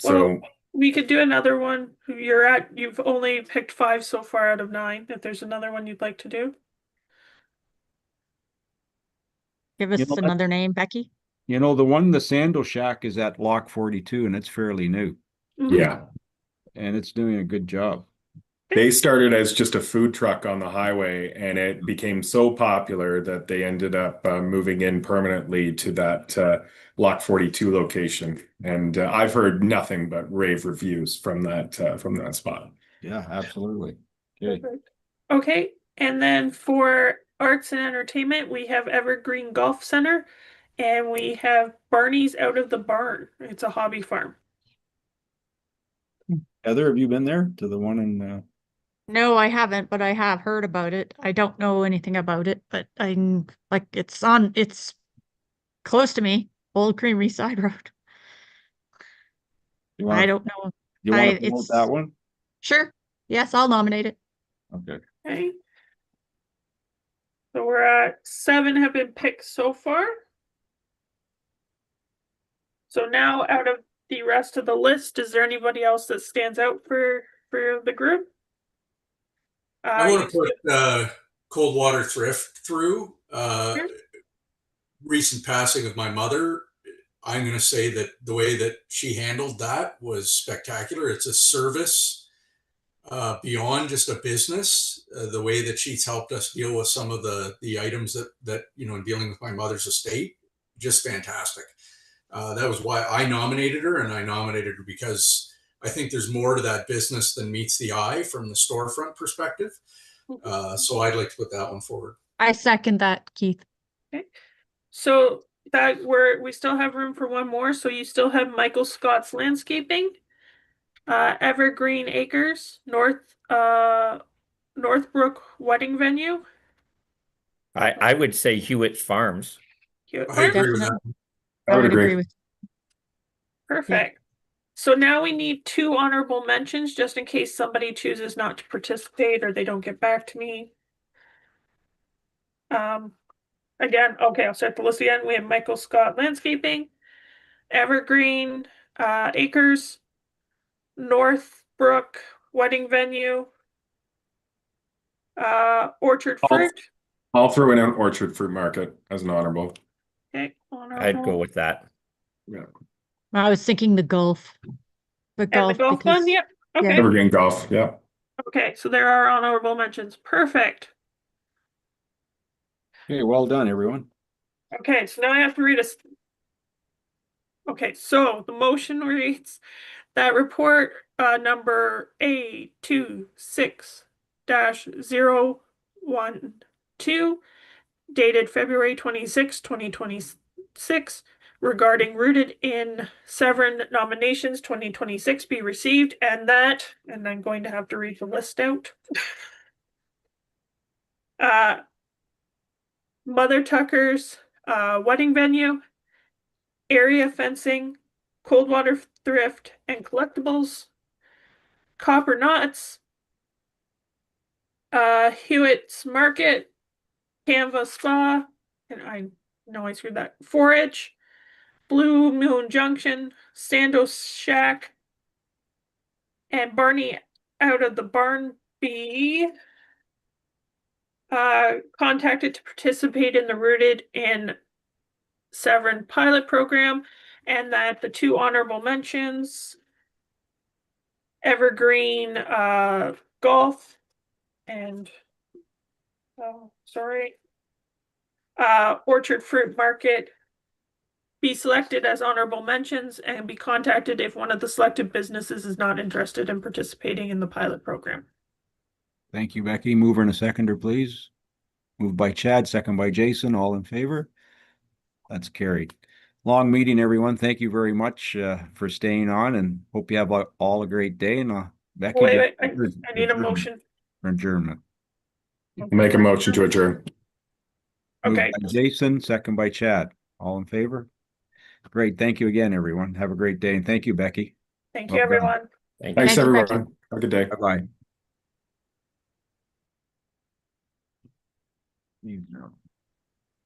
Well, So we could do another one. You've only picked 5 so far out of 9. If there's another one you'd like to do. Give us You know what? another name, Becky. You know, the Sandal Shack is at Lock 42 and it's fairly new Mhm. yeah. and it's doing a good job. They started as just a food truck on the highway, and it became so popular that they ended up moving in permanently to that Lock 42 location. And I've heard nothing but rave reviews from that spot. Yeah, absolutely. Okay. Perfect. Okay, and then for arts and entertainment, we have Evergreen Golf Center, and we have Barney's Out of the Barn. It's a hobby farm. Heather, have you been there to the one in No, I haven't, but I have heard about it. I don't know anything about it, but I'm like it's close to me, Old Creamery Side Road. you I want don't know. you want I to promote it's that one? sure. Yes, I'll nominate it. Okay. Okay. So we're at 7 have been picked so far. So now out of the rest of the list, is there anybody else that stands out for the group? I want You- to put Coldwater Thrift through. Sure. Recent passing of my mother, I'm going to say that the way that she handled that was spectacular. It's a service beyond just a business. The way that she's helped us deal with some of the items that in dealing with my mother's estate, just fantastic. That was why I nominated her, and I nominated her because I think there's more to that business than meets the eye from the storefront perspective. So I'd like to put that one forward. I second that, Keith. Okay. So that we still have room for one more. So you still have Michael Scott's Landscaping, Evergreen Acres, Northbrook Wedding Venue. I would say Hewitt Farms. Hewitt I Farm. agree with that. Definitely. I would agree. with Perfect. So now we need 2 honorable mentions just in case somebody chooses not to participate or they don't get back to me. Again, okay, I'll start the list again. We have Michael Scott Landscaping, Evergreen Acres, Northbrook Wedding Venue, Orchard Fruit. I'll throw in an Orchard Fruit Market as an honorable. Okay, I'd go with that. Yeah. I was thinking the golf. The And golf the golf because one, yep. Okay. Yeah. Evergreen Golf. Yeah. Okay, so there are honorable mentions. Perfect. Okay, well done, everyone. Okay, so now I have to read Okay, so the motion reads that report number A26-012 dated February 26, 2026 regarding rooted in Severn nominations 2026 be received, and I'm going to have to read the list out. Mother Tucker's wedding venue, area fencing, Coldwater Thrift and Collectibles, Copper Knots, Hewitt's Market, Canva Spa, and I know I screwed that, Forage, Blue Moon Junction, Sandos Shack, and Barney Out of the Barn B. Contacted to participate in the Rooted in Severn pilot program, and that the 2 honorable mentions, Evergreen Golf and Orchard Fruit Market be selected as honorable mentions and be contacted if one of the selected businesses is not interested in participating in the pilot program. Thank you, Becky. Mover and a seconder, please. Moved by Chad, second by Jason. All in favor? That's carried. Long meeting, everyone. Thank you very much for staying on, and hope you have all a great day. And Becky, Wait, I need a motion. for adjournment. Make a motion to adjourn. Moved Okay, by Jason, second by Chad. All in favor? Great. Thank you again, everyone. Have a great day, and thank you, Becky. thank you, Well done. everyone. Thank Thanks, Thank you, everyone. Becky. Have a good day. Bye-bye.